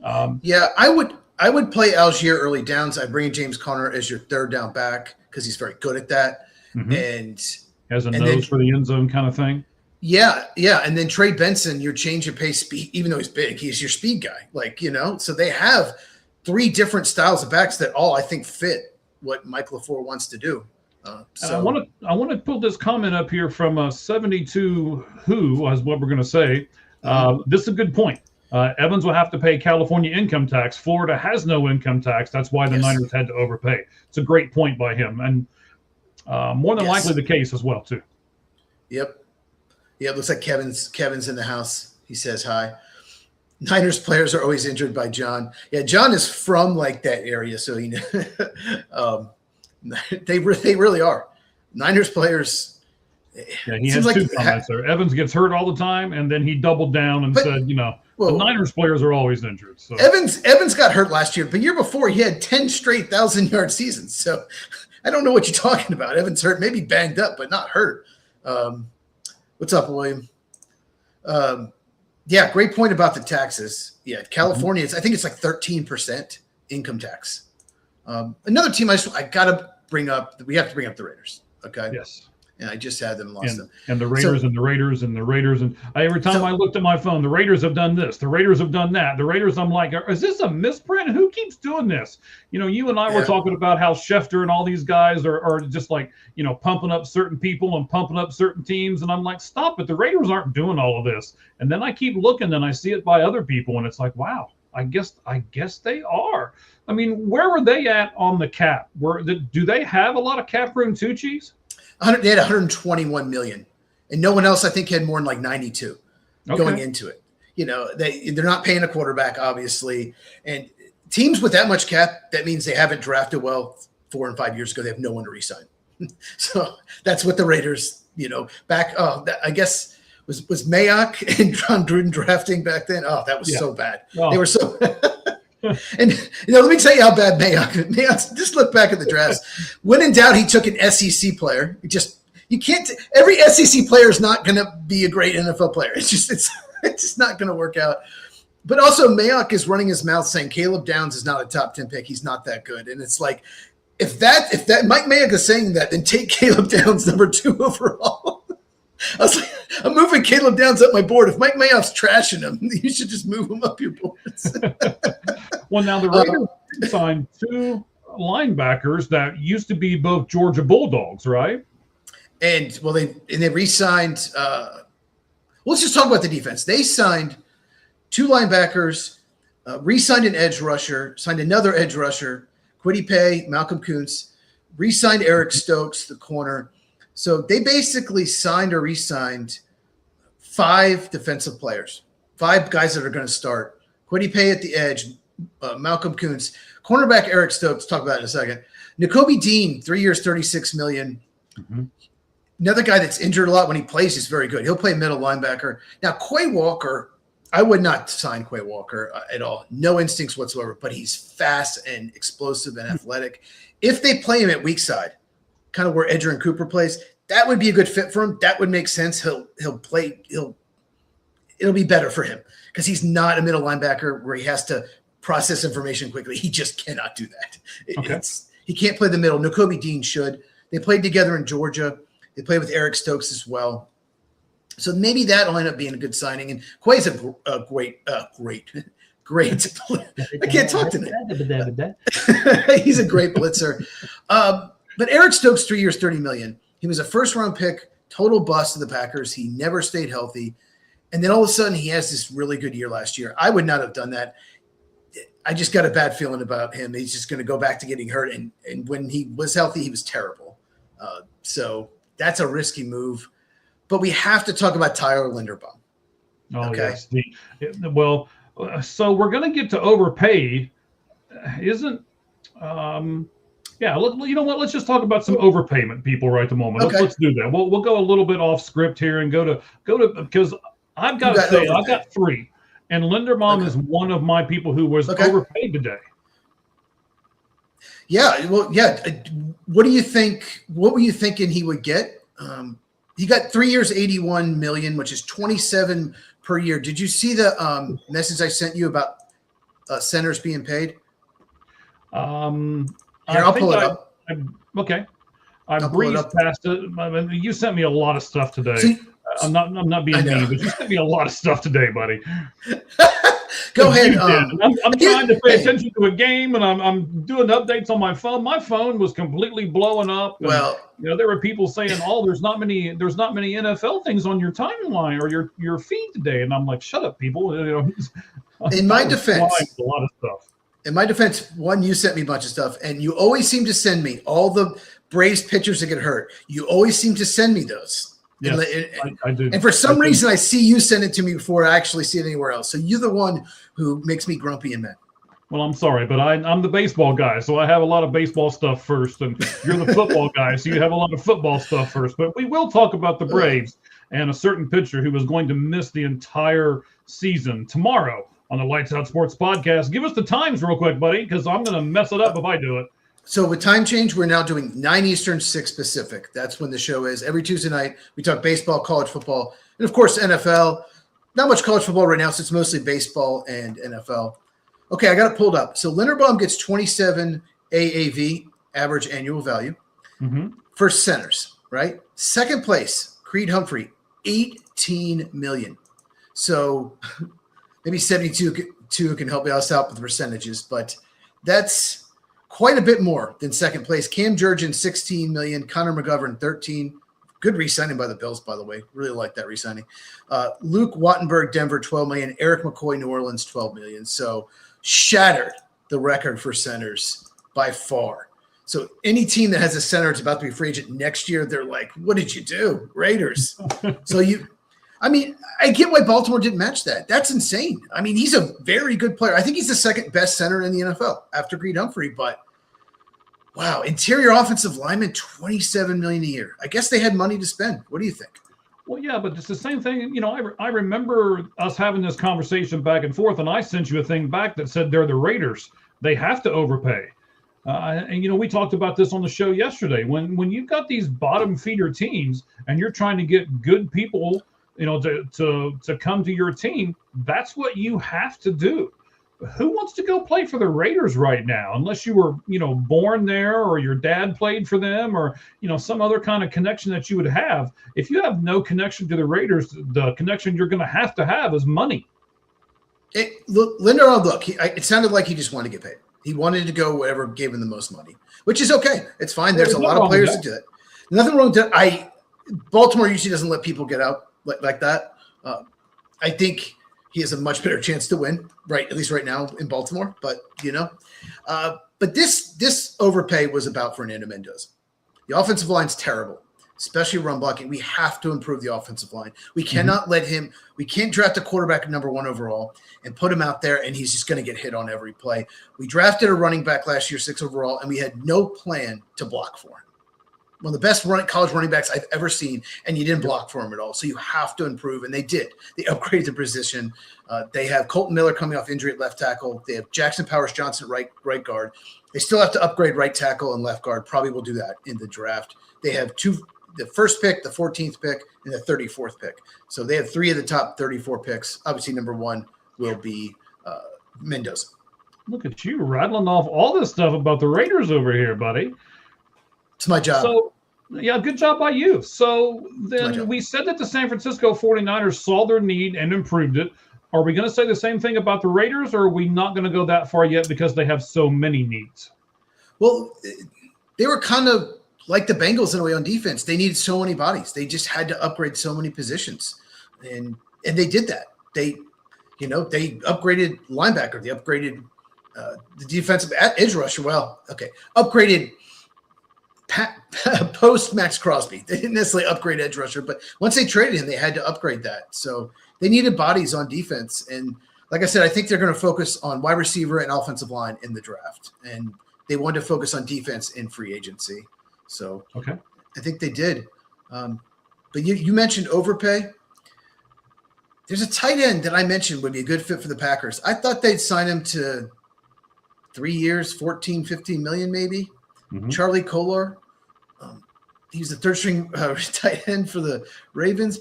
I would play Algier early downs. I bring James Conner as your third down back because he's very good at that. And has a nose for the end zone kind of thing. Yeah. And then Trey Benson, your change of pace speed, even though he's big, he's your speed guy. So they have 3 different styles of backs that all I think fit what Mike LaFleur wants to do. So I want to pull this comment up here from 72 Who is what we're going to say. This is a good point. Evans will have to pay California income tax. Florida has no income tax. That's why the Niners had to overpay. It's a great point by him. And more than likely the case as well, too. Yep. Yeah, it looks like Kevin's in the house. He says hi. Niners players are always injured by John. Yeah, John is from like that area, so they really are. Niners players. Yeah, he has 2 comments there. Evans gets hurt all the time, and then he doubled down and said, the Niners players are always injured. So Evans got hurt last year, but year before he had 10 straight 1,000-yard seasons. So I don't know what you're talking about. Evans hurt, maybe banged up, but not hurt. What's up, William? Great point about the taxes. Yeah, California, I think it's like 13% income tax. Another team I got to bring up, we have to bring up the Raiders. Okay. Yes. And I just had them lost them. And the Raiders and the Raiders and the Raiders. And every time I looked at my phone, the Raiders have done this. The Raiders have done that. The Raiders, I'm like, is this a misprint? Who keeps doing this? You and I were talking about how Schefter and all these guys are just like, pumping up certain people and pumping up certain teams. And I'm like, stop it. The Raiders aren't doing all of this. And then I keep looking and I see it by other people. And it's like, wow, I guess they are. I mean, where were they at on the cap? Do they have a lot of cap room too, Cheese? They had 121 million, and no one else I think had more than like 92 going into it. They're not paying a quarterback, obviously, and teams with that much cap, that means they haven't drafted well 4 and 5 years ago. They have no one to re-sign. So that's what the Raiders, I guess was Mayock and John Gruden drafting back then. Oh, that was so bad. Oh. They were so. And let me tell you how bad Mayock. Just look back at the drafts. When in doubt, he took an SEC player. You can't. Every SEC player is not going to be a great NFL player. It's just not going to work out. But also, Mayock is running his mouth saying Caleb Downs is not a top 10 pick. He's not that good. And it's like, if that Mike Mayock is saying that, then take Caleb Downs number 2 overall. I was like, I'm moving Caleb Downs up my board. If Mike Mayoff's trashing him, you should just move him up your boards. Well, now the Raiders signed 2 linebackers that used to be both Georgia Bulldogs, right? And they re-signed. Let's just talk about the defense. They signed 2 linebackers, re-signed an edge rusher, signed another edge rusher, Kwity Paye, Malcolm Kuntz, re-signed Eric Stokes, the corner. So they basically signed or re-signed 5 defensive players, 5 guys that are going to start. Kwity Paye at the edge, Malcolm Kuntz, cornerback Eric Stokes. Talk about it in a second. Nakobe Dean, 3 years, $36 million. Mm-hmm. Another guy that's injured a lot when he plays is very good. He'll play middle linebacker. Now, Quay Walker, I would not sign Quay Walker at all. No instincts whatsoever, but he's fast and explosive and athletic. If they play him at weak side, kind of where Edgerrin Cooper plays, that would be a good fit for him. That would make sense. It'll be better for him because he's not a middle linebacker where he has to process information quickly. He just cannot do that. Okay. He can't play the middle. Nakobe Dean should. They played together in Georgia. They played with Eric Stokes as well. So maybe that'll end up being a good signing. And Quay's a great. I can't talk tonight. He's a great blitzer. But Eric Stokes, 3 years, $30 million. He was a first-round pick, total bust of the Packers. He never stayed healthy. And then all of a sudden, he has this really good year last year. I would not have done that. I just got a bad feeling about him. He's just going to go back to getting hurt. And when he was healthy, he was terrible. So that's a risky move. But we have to talk about Tyler Linderbaum. Oh, okay? Yes. Well, so we're going to get to overpaid. Isn't yeah, you know what? Let's just talk about some overpayment people right at the moment. Okay. Let's do that. We'll go a little bit off script here and go to because I've got to say I've got 3, and Linderbaum is one of my people who was overpaid today. Yeah, well, yeah. What do you think? What were you thinking he would get? He got 3 years, $81 million, which is $27 per year. Did you see the message I sent you about centers being paid? Here, I'll pull it up. Okay. I breezed past it. I mean, you sent me a lot of stuff today. See, I'm not being mean, but you sent me a lot of stuff today, buddy. Go ahead. I'm trying to pay attention to a game, and I'm doing updates on my phone. My phone was completely blowing up. And, there were people saying, "Oh, there's not many NFL things on your timeline or your feed today," and I'm like, "Shut up, people!" In my defense, a lot of stuff. In my defense, one, you sent me a bunch of stuff, and you always seem to send me all the Braves pitchers that get hurt. You always seem to send me those. Yes, I do. And for some reason, I see you send it to me before I actually see it anywhere else. So you're the one who makes me grumpy and mad. Well, I'm sorry, but I'm the baseball guy, so I have a lot of baseball stuff first, and you're the football guy, so you have a lot of football stuff first. But we will talk about the Braves and a certain pitcher who is going to miss the entire season tomorrow on the Lights Out Sports Podcast. Give us the times real quick, buddy, because I'm going to mess it up if I do it. So with time change, we're now doing 9 Eastern, 6 Pacific. That's when the show is. Every Tuesday night, we talk baseball, college football, and, of course, NFL. Not much college football right now, so it's mostly baseball and NFL. Okay, I got it pulled up. So Linderbaum gets 27 AAV, average annual value, for centers, right? Second place, Creed Humphrey, $18 million. So maybe 72 can help us out with the percentages, but that's quite a bit more than second place. Cam Jurgen, $16 million. Connor McGovern, $13 million. Good re-signing by the Bills, by the way. Really like that re-signing. Luke Wattenberg, Denver, $12 million. Eric McCoy, New Orleans, $12 million. So shattered the record for centers by far. So any team that has a center that's about to be free agent next year, they're like, what did you do? Raiders. I get why Baltimore didn't match that. That's insane. I mean, he's a very good player. I think he's the second best center in the NFL after Creed Humphrey. But, wow, interior offensive lineman, $27 million a year. I guess they had money to spend. What do you think? Well, yeah, but it's the same thing. I remember us having this conversation back and forth, and I sent you a thing back that said they're the Raiders. They have to overpay. And we talked about this on the show yesterday. When you've got these bottom feeder teams and you're trying to get good people – to come to your team, that's what you have to do. who wants to go play for the Raiders right now? Unless you were, born there or your dad played for them or, some other kind of connection that you would have. If you have no connection to the Raiders, the connection you're going to have is money. Linderbaum, it sounded like he just wanted to get paid. He wanted to go whatever gave him the most money, which is okay. It's fine. There's a lot of players that do that. Nothing wrong with that. Baltimore usually doesn't let people get out like that. I think he has a much better chance to win, right? At least right now in Baltimore. But but this overpay was about Fernando Mendoza. The offensive line's terrible, especially run blocking. We have to improve the offensive line. We cannot let him. We can't draft a quarterback at #1 overall and put him out there and he's just going to get hit on every play. We drafted a running back last year, 6 overall, and we had no plan to block for him. One of the best college running backs I've ever seen, and you didn't block for him at all. So you have to improve, and they did. They upgraded the position. They have Colton Miller coming off injury at left tackle. They have Jackson Powers-Johnson right guard. They still have to upgrade right tackle and left guard. Probably will do that in the draft. They have the first pick, the 14th pick, and the 34th pick. So they have 3 of the top 34 picks. Obviously, #1 will be Mendoza. Look at you rattling off all this stuff about the Raiders over here, buddy. It's my job. So, yeah, good job by you. So then we said that the San Francisco 49ers saw their need and improved it. Are we going to say the same thing about the Raiders, or are we not going to go that far yet because they have so many needs? Well, they were kind of like the Bengals in a way on defense. They needed so many bodies. They just had to upgrade so many positions. And they did that. They upgraded linebacker. They upgraded the defensive edge rusher. Upgraded post Max Crosby. They didn't necessarily upgrade edge rusher, but once they traded him, they had to upgrade that. So they needed bodies on defense. And like I said, I think they're going to focus on wide receiver and offensive line in the draft. And they wanted to focus on defense in free agency. So okay, I think they did. But you mentioned overpay. There's a tight end that I mentioned would be a good fit for the Packers. I thought they'd sign him to 3 years, 14, 15 million maybe. Charlie Kolar. He's the third string tight end for the Ravens.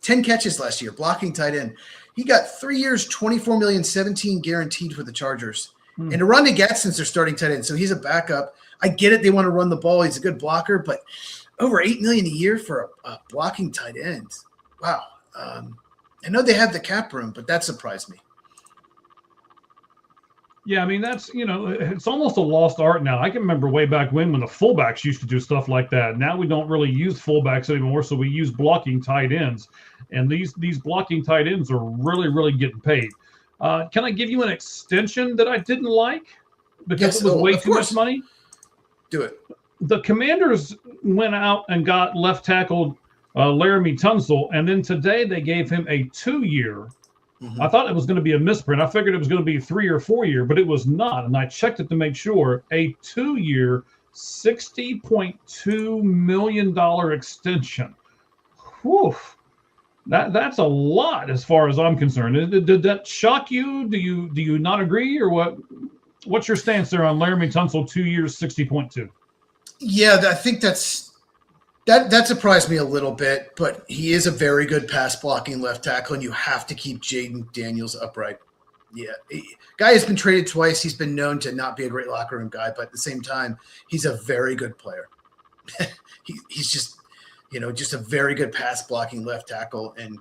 10 catches last year, blocking tight end. He got 3 years, 24 million, 17 guaranteed for the Chargers. And Aranda Gadsden's their starting tight end, so he's a backup. I get it. They want to run the ball. He's a good blocker, but over $8 million a year for a blocking tight end. Wow. I know they have the cap room, but that surprised me. Yeah, I mean, that's, it's almost a lost art now. I can remember way back when the fullbacks used to do stuff like that. Now we don't really use fullbacks anymore, so we use blocking tight ends. And these blocking tight ends are really, really getting paid. Can I give you an extension that I didn't like because it was way too much money? Do it. The Commanders went out and got left tackle Laramie Tunsil, and then today they gave him a 2-year. I thought it was going to be a misprint. I figured it was going to be 3 or 4 year, but it was not. And I checked it to make sure. A 2-year, $60.2 million extension. Whew. That's a lot as far as I'm concerned. Did that shock you? Do you not agree, or what? What's your stance there on Laramie Tunsil, 2 years, 60.2? Yeah, I think that surprised me a little bit, but he is a very good pass blocking left tackle, and you have to keep Jaden Daniels upright. Yeah, guy has been traded twice. He's been known to not be a great locker room guy, but at the same time, he's a very good player. He's just, just a very good pass blocking left tackle, and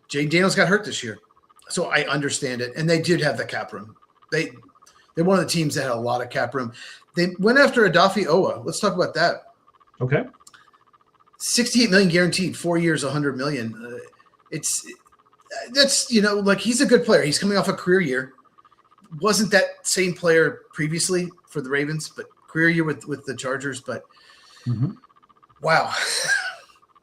Jaden Daniels got hurt this year, so I understand it. And they did have the cap room. They're one of the teams that had a lot of cap room. They went after Adafi Owa. Let's talk about that. Okay. 68 million guaranteed, 4 years, 100 million. That's he's a good player. He's coming off a career year. Wasn't that same player previously for the Ravens, but career year with the Chargers. But wow,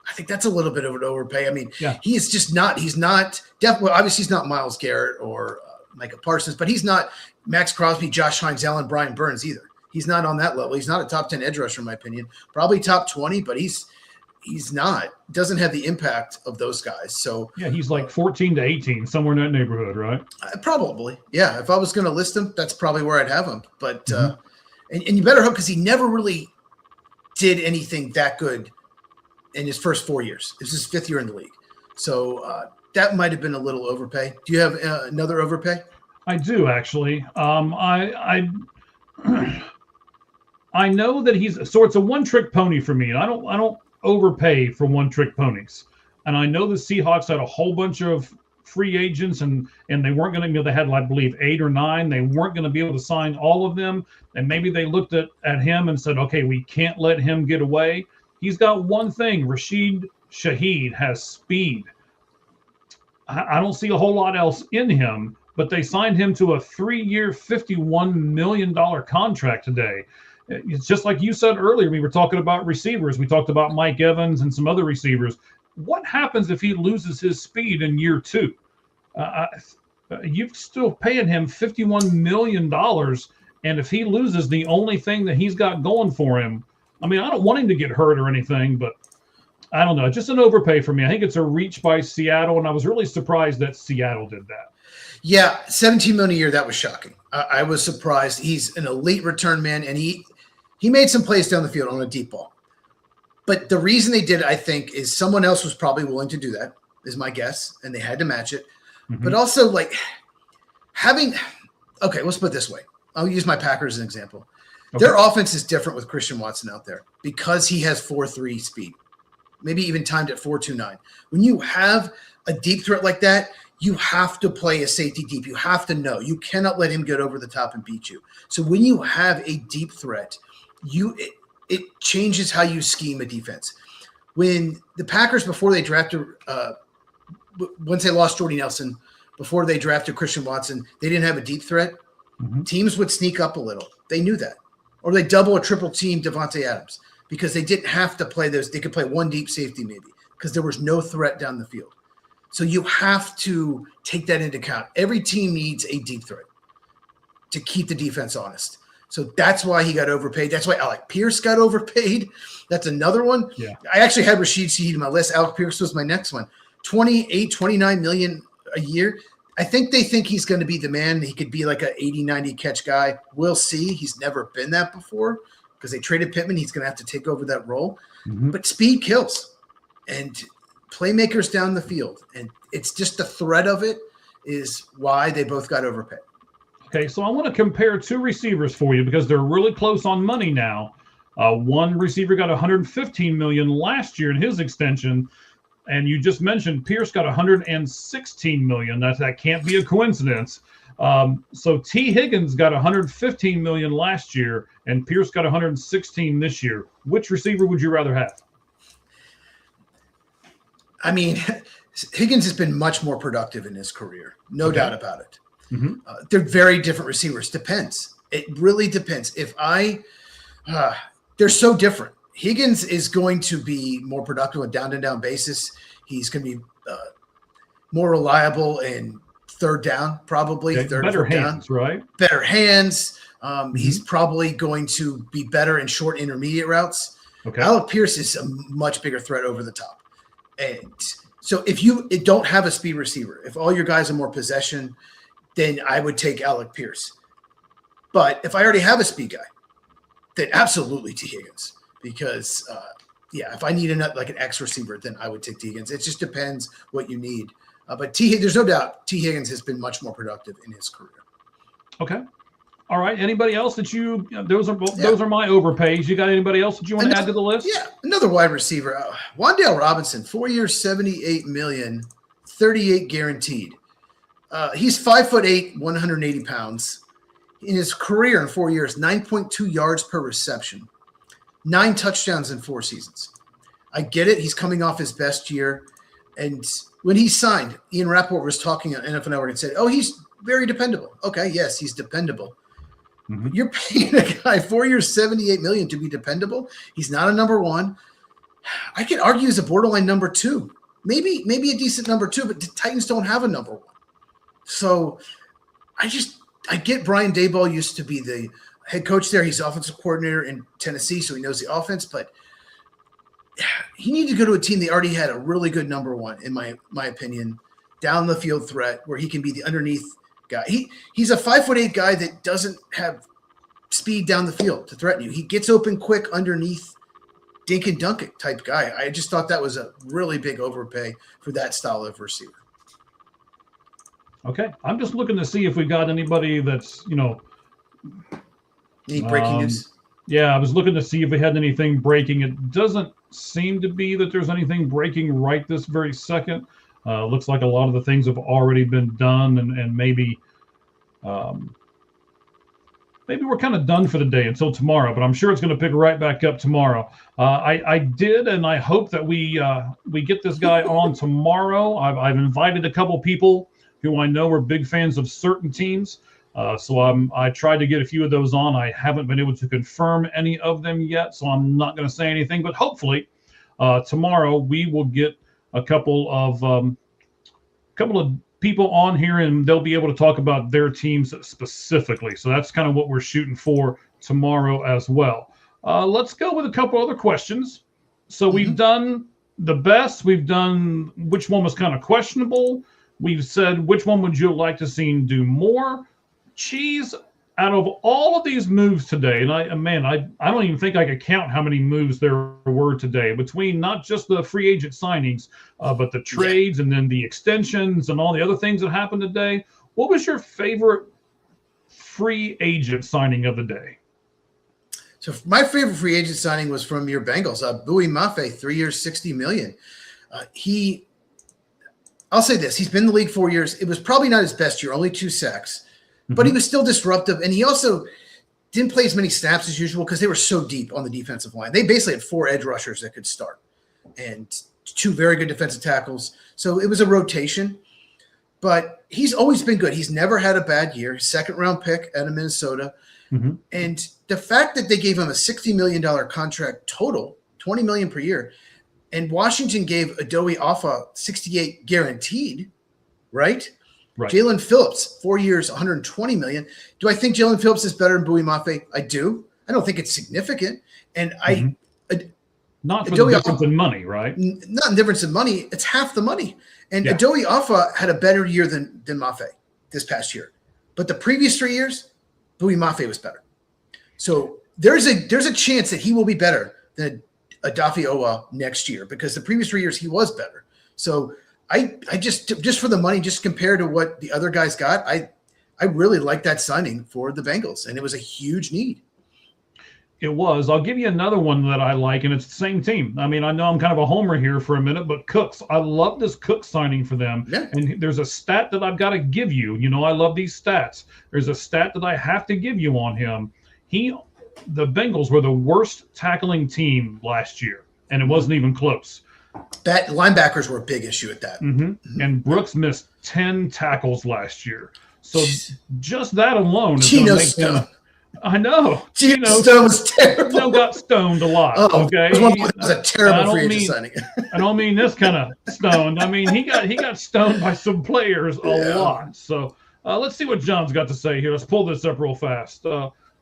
I think that's a little bit of an overpay. I mean, he's just not. He's not definitely. Obviously, he's not Myles Garrett or Micah Parsons, but he's not Max Crosby, Josh Hines, Allen, Brian Burns either. He's not on that level. He's not a top 10 edge rusher, in my opinion. Probably top 20, but he's not. Doesn't have the impact of those guys. So yeah, he's like 14 to 18, somewhere in that neighborhood, right? Probably, yeah. If I was going to list him, that's probably where I'd have him. But and you better hope, because he never really did anything that good in his first 4 years. This is his 5th year in the league, so that might have been a little overpay. Do you have another overpay? I do actually. I know that it's a one trick pony for me, and I don't overpay for one trick ponies. And I know the Seahawks had a whole bunch of free agents, and they weren't going to. They had, I believe, 8 or 9. They weren't going to be able to sign all of them, and maybe they looked at him and said, okay, we can't let him get away. He's got one thing. Rashid Shaheed has speed. I don't see a whole lot else in him, but they signed him to a 3-year, $51 million contract today. It's just like you said earlier. We were talking about receivers. We talked about Mike Evans and some other receivers. What happens if he loses his speed in year 2? You're still paying him $51 million. And if he loses the only thing that he's got going for him, I mean, I don't want him to get hurt or anything, but I don't know. Just an overpay for me. I think it's a reach by Seattle, and I was really surprised that Seattle did that. Yeah, $17 million a year. That was shocking. I was surprised. He's an elite return man, and he made some plays down the field on a deep ball. But the reason they did it, I think, is someone else was probably willing to do that, is my guess, and they had to match it. Mm-hmm. But also, like, okay, let's put it this way. I'll use my Packers as an example. Okay. Their offense is different with Christian Watson out there because he has 4.3 speed, maybe even timed at 4.29. When you have a deep threat like that, you have to play a safety deep. You have to know. You cannot let him get over the top and beat you. So when you have a deep threat, it changes how you scheme a defense. When the Packers, before they drafted, once they lost Jordy Nelson, before they drafted Christian Watson, they didn't have a deep threat. Mm-hmm. Teams would sneak up a little. They knew that. Or they double or triple team Devontae Adams because they didn't have to play those. They could play one deep safety maybe because there was no threat down the field. So you have to take that into account. Every team needs a deep threat to keep the defense honest. So that's why he got overpaid. That's why Alec Pierce got overpaid. That's another one. Yeah. I actually had Rashid Shaheed in my list. Alec Pierce was my next one. 29 million a year. I think they think he's going to be the man. He could be like an 80, 90 catch guy. We'll see. He's never been that before because they traded Pittman. He's going to have to take over that role. Mm-hmm. But speed kills. And playmakers down the field. And it's just the threat of it is why they both got overpaid. Okay, so I want to compare two receivers for you because they're really close on money now. One receiver got $115 million last year in his extension, and you just mentioned Pierce got $116 million. That can't be a coincidence. So T. Higgins got $115 million last year, and Pierce got $116 this year. Which receiver would you rather have? I mean, Higgins has been much more productive in his career, no doubt about it. Mm-hmm. They're very different receivers. Depends. It really depends. They're so different. Higgins is going to be more productive on down-to-down basis. He's going to be more reliable in third down, probably. Okay. Better hands, down. Right? Better hands. Mm-hmm. He's probably going to be better in short intermediate routes. Okay. Alec Pierce is a much bigger threat over the top. And so if you don't have a speed receiver, if all your guys are more possession, then I would take Alec Pierce. But if I already have a speed guy, then absolutely T. Higgins. Because, if I need an X receiver, then I would take T. Higgins. It just depends what you need. But there's no doubt T. Higgins has been much more productive in his career. Okay. All right. Anybody else that those are my overpays. You got anybody else that you want to add to the list? Yeah. Another wide receiver. Wan'Dale Robinson, 4 years, $78 million, 38 guaranteed. He's 5'8", 180 pounds. In his career in 4 years, 9.2 yards per reception, 9 touchdowns in 4 seasons. I get it. He's coming off his best year. And when he signed, Ian Rappaport was talking on NFL Network and said, oh, he's very dependable. Okay, yes, he's dependable. Mm-hmm. You're paying a guy 4 years, $78 million to be dependable. He's not a number one. I could argue he's a borderline number 2. Maybe a decent number 2, but the Titans don't have a number 1. So I get Brian Daboll used to be the head coach there. He's offensive coordinator in Tennessee, so he knows the offense, but he needed to go to a team that already had a really good number 1, in my opinion, down the field threat where he can be the underneath guy. He's a 5'8" guy that doesn't have speed down the field to threaten you. He gets open quick underneath, dink and dunk it type guy. I just thought that was a really big overpay for that style of receiver. Okay. I'm just looking to see if we got anybody that's, Any breaking news? Yeah, I was looking to see if we had anything breaking. It doesn't seem to be that there's anything breaking right this very second. Looks like a lot of the things have already been done, and um, maybe we're kind of done for the day until tomorrow. But I'm sure it's going to pick right back up tomorrow. I did, and I hope that we get this guy on tomorrow. I've invited a couple people who I know are big fans of certain teams. So I tried to get a few of those on. I haven't been able to confirm any of them yet, so I'm not going to say anything. But hopefully, tomorrow we will get a couple of people on here, and they'll be able to talk about their teams specifically. So that's kind of what we're shooting for tomorrow as well. Let's go with a couple other questions. So we've done the best. We've done which one was kind of questionable. We've said which one would you like to see do more. Cheese, out of all of these moves today, and I don't even think I could count how many moves there were today between not just the free agent signings, but the trades and then the extensions and all the other things that happened today. What was your favorite free agent signing of the day? So my favorite free agent signing was from your Bengals, Bowie Mafe, 3 years, $60 million. I'll say this: he's been in the league 4 years. It was probably not his best year, only 2 sacks. But he was still disruptive, and he also didn't play as many snaps as usual because they were so deep on the defensive line. They basically had 4 edge rushers that could start and 2 very good defensive tackles. So it was a rotation, but he's always been good. He's never had a bad year. 2nd-round pick out of Minnesota. And the fact that they gave him a $60 million contract total, $20 million per year, and Washington gave Adoe Alpha $68 guaranteed, right? Right. Jalen Phillips, 4 years, $120 million. Do I think Jalen Phillips is better than Bowie Mafe? I do. I don't think it's significant. And not for the difference in money, right? Not in difference in money. It's half the money. And Adoe Alpha had a better year than Mafe this past year. But the previous 3 years, Bowie Mafe was better. So there's a chance that he will be better than Adafe Owa next year because the previous 3 years he was better. So I just for the money, just compared to what the other guys got, I really like that signing for the Bengals, and it was a huge need. It was. I'll give you another one that I like, and it's the same team. I mean, I know I'm kind of a homer here for a minute, but Cooks. I love this Cook signing for them. Yeah. And there's a stat that I've got to give you. I love these stats. There's a stat that I have to give you on him. The Bengals were the worst tackling team last year, and it wasn't even close. That linebackers were a big issue at that. And Brooks missed 10 tackles last year. So just that alone is going to make them. I know. Geno Stone was terrible. Geno got stoned a lot. Okay, it was a terrible free agent signing. I don't mean this kind of stoned. I mean he got stoned by some players a lot. So let's see what John's got to say here. Let's pull this up real fast.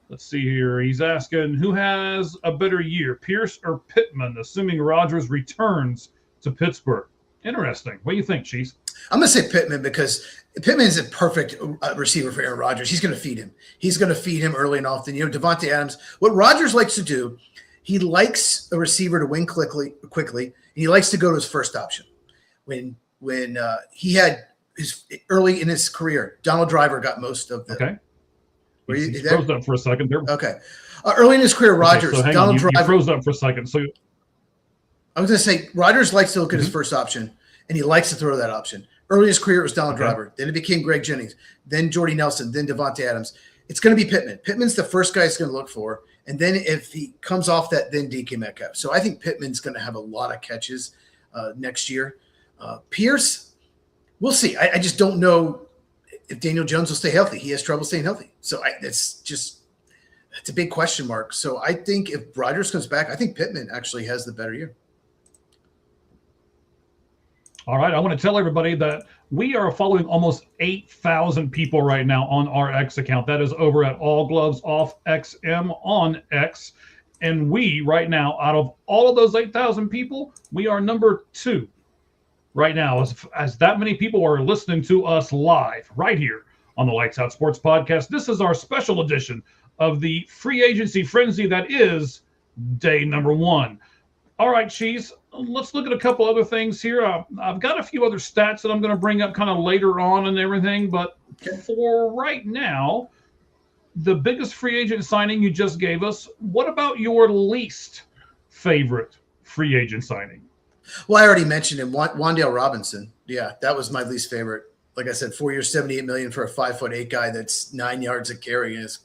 Let's see here. He's asking, who has a better year, Pierce or Pittman, assuming Rodgers returns to Pittsburgh? Interesting. What do you think, Cheese? I'm going to say Pittman because Pittman is a perfect receiver for Aaron Rodgers. He's going to feed him. He's going to feed him early and often. Devontae Adams, what Rodgers likes to do, he likes a receiver to win quickly, and he likes to go to his first option. When he had his early in his career, Donald Driver got most of the. Okay. He froze up for a second there. Okay. Early in his career, Rodgers, so Donald Driver. You froze up for a second. So I was going to say Rodgers likes to look at his first option, and he likes to throw that option. Early in his career, it was Donald Driver. Then it became Greg Jennings. Then Jordy Nelson. Then Devontae Adams. It's going to be Pittman. Pittman's the first guy he's going to look for. And then if he comes off that, then DK Metcalf. So I think Pittman's going to have a lot of catches next year. Pierce, we'll see. I just don't know if Daniel Jones will stay healthy. He has trouble staying healthy. So it's a big question mark. So I think if Rodgers comes back, I think Pittman actually has the better year. All right. I want to tell everybody that we are following almost 8,000 people right now on our X account. That is over at All Gloves Off XM on X. And we right now, out of all of those 8,000 people, we are number 2 right now, as that many people are listening to us live right here on the Lights Out Sports Podcast. This is our special edition of the free agency frenzy that is day number 1. All right, Cheese. Let's look at a couple other things here. I've got a few other stats that I'm going to bring up kind of later on and everything, but for right now, the biggest free agent signing you just gave us. What about your least favorite free agent signing? Well, I already mentioned him, Wan'Dale Robinson. Yeah, that was my least favorite. Like I said, 4 years, $78 million for a 5'8" guy that's 9 yards a carry in his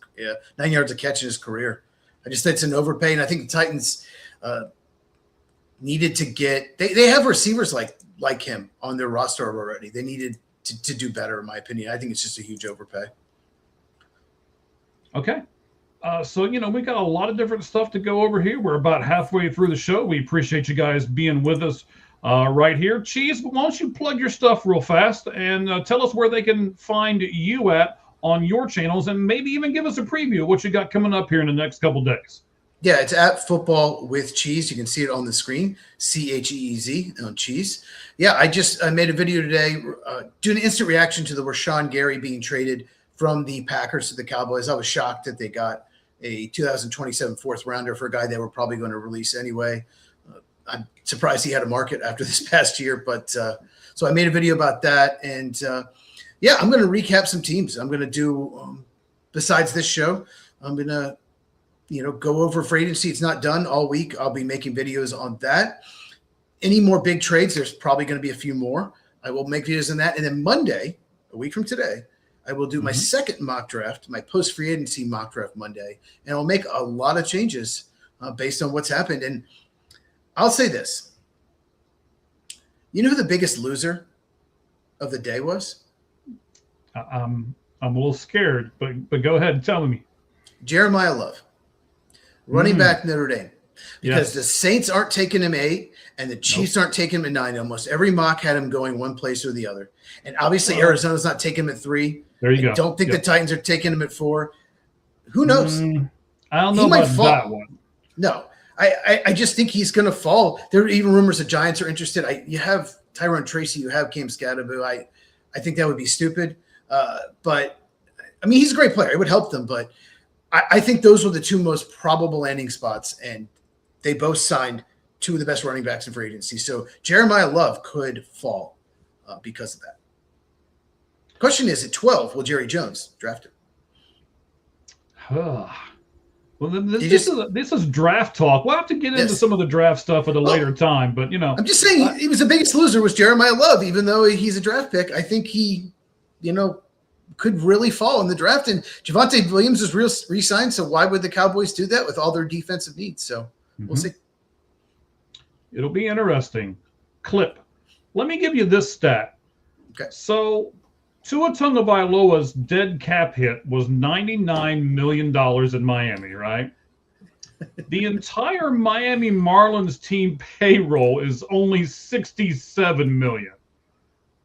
9 yards a catch in his career. I just think it's an overpay, and I think the Titans needed to get. They have receivers like him on their roster already. They needed to do better, in my opinion. I think it's just a huge overpay. Okay. So, we got a lot of different stuff to go over here. We're about halfway through the show. We appreciate you guys being with us right here. Cheese, why don't you plug your stuff real fast and tell us where they can find you at on your channels, and maybe even give us a preview of what you got coming up here in the next couple days. Yeah, it's at Football with Cheese. You can see it on the screen, CHEEZ on Cheese. Yeah, I made a video today doing an instant reaction to the Rashawn Gary being traded from the Packers to the Cowboys. I was shocked that they got a 2027 fourth rounder for a guy they were probably going to release anyway. I'm surprised he had a market after this past year, but so I made a video about that. And yeah, I'm going to recap some teams. I'm going to do, besides this show, I'm going to, go over free agency. It's not done all week. I'll be making videos on that. Any more big trades, there's probably going to be a few more. I will make videos on that. And then Monday, a week from today, I will do my second mock draft, my post-free agency mock draft Monday, and I'll make a lot of changes based on what's happened. And I'll say this. You know who the biggest loser of the day was? I'm a little scared, but go ahead and tell me. Jeremiah Love, running back Notre Dame. Because the Saints aren't taking him 8 and the Chiefs aren't taking him at 9. Almost every mock had him going one place or the other. And obviously Arizona's not taking him at 3. There you go. Don't think the Titans are taking him at 4. Who knows? I don't know about that one. No, I just think he's going to fall. There are even rumors the Giants are interested. You have Tyrone Tracy, you have Cam Scadaboo. I think that would be stupid. But I mean, he's a great player. It would help them. But I think those were the two most probable landing spots, and they both signed 2 of the best running backs in free agency. So Jeremiah Love could fall because of that. Question is, at 12, will Jerry Jones draft him? Well, this is draft talk. We'll have to get into some of the draft stuff at a later time. But, I'm just saying he was the biggest loser was Jeremiah Love, even though he's a draft pick. I think he, could really fall in the draft. And Javonte Williams is re-signed, so why would the Cowboys do that with all their defensive needs? So we'll see. It'll be interesting. Clip. Let me give you this stat. Okay. So Tua Tagovailoa's dead cap hit was $99 million in Miami, right? The entire Miami Marlins team payroll is only $67 million.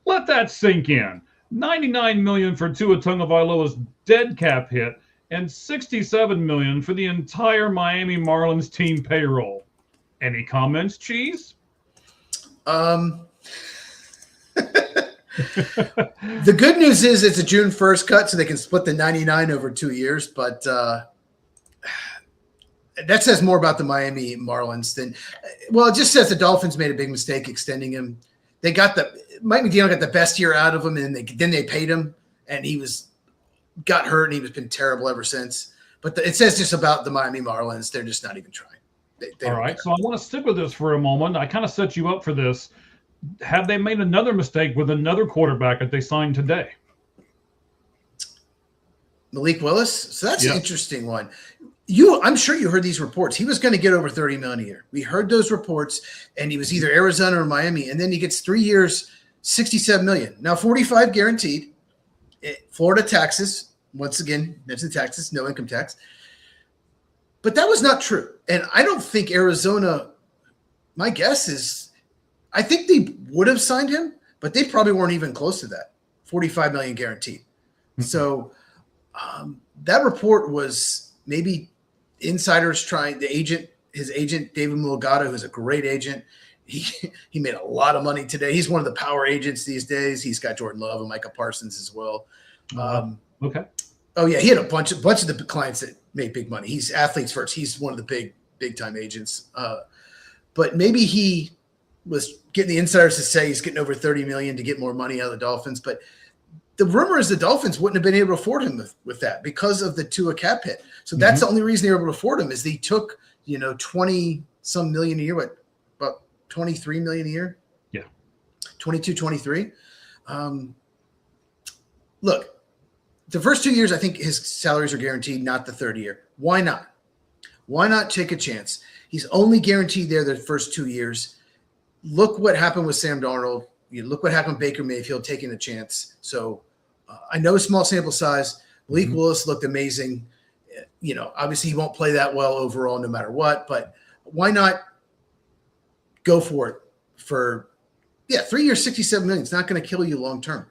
Let that sink in. $99 million for Tua Tagovailoa's dead cap hit and $67 million for the entire Miami Marlins team payroll. Any comments, Cheese? The good news is it's a June 1st cut, so they can split the 99 over 2 years. But that says more about the Miami Marlins than – well, it just says the Dolphins made a big mistake extending him. They got Mike McDaniel got the best year out of him, and then they paid him, and he got hurt, and he's been terrible ever since. But it says just about the Miami Marlins. They're just not even trying. They All right, so I want to stick with this for a moment. I kind of set you up for this. Have they made another mistake with another quarterback that they signed today? Malik Willis? So that's an interesting one. I'm sure you heard these reports. He was going to get over $30 million a year. We heard those reports, and he was either Arizona or Miami, and then he gets 3 years, $67 million. Now, 45 guaranteed. Florida taxes. Once again, mention taxes, no income tax. But that was not true. And I don't think Arizona, my guess is, I think they would have signed him, but they probably weren't even close to that. $45 million guaranteed. Mm-hmm. So that report was maybe insiders trying his agent, David Mulgado, who's a great agent. He made a lot of money today. He's one of the power agents these days. He's got Jordan Love and Micah Parsons as well. Okay. Oh yeah. He had a bunch of the clients that made big money. He's athletes first. He's one of the big time agents. but maybe he was getting the insiders to say he's getting over $30 million to get more money out of the Dolphins. But the rumor is the Dolphins wouldn't have been able to afford him with that because of the Tua cap hit. So that's the only reason they were able to afford him is they took, 20 some million a year, about 23 million a year. Yeah. 22, 23. Look, the first 2 years, I think his salaries are guaranteed, not the third year. Why not? Why not take a chance? He's only guaranteed there the first 2 years. Look what happened with Sam Darnold. Look what happened with Baker Mayfield taking a chance. So I know small sample size. Malik Willis looked amazing. Obviously he won't play that well overall no matter what, but why not go for it for 3 years, $67 million. It's not going to kill you long term.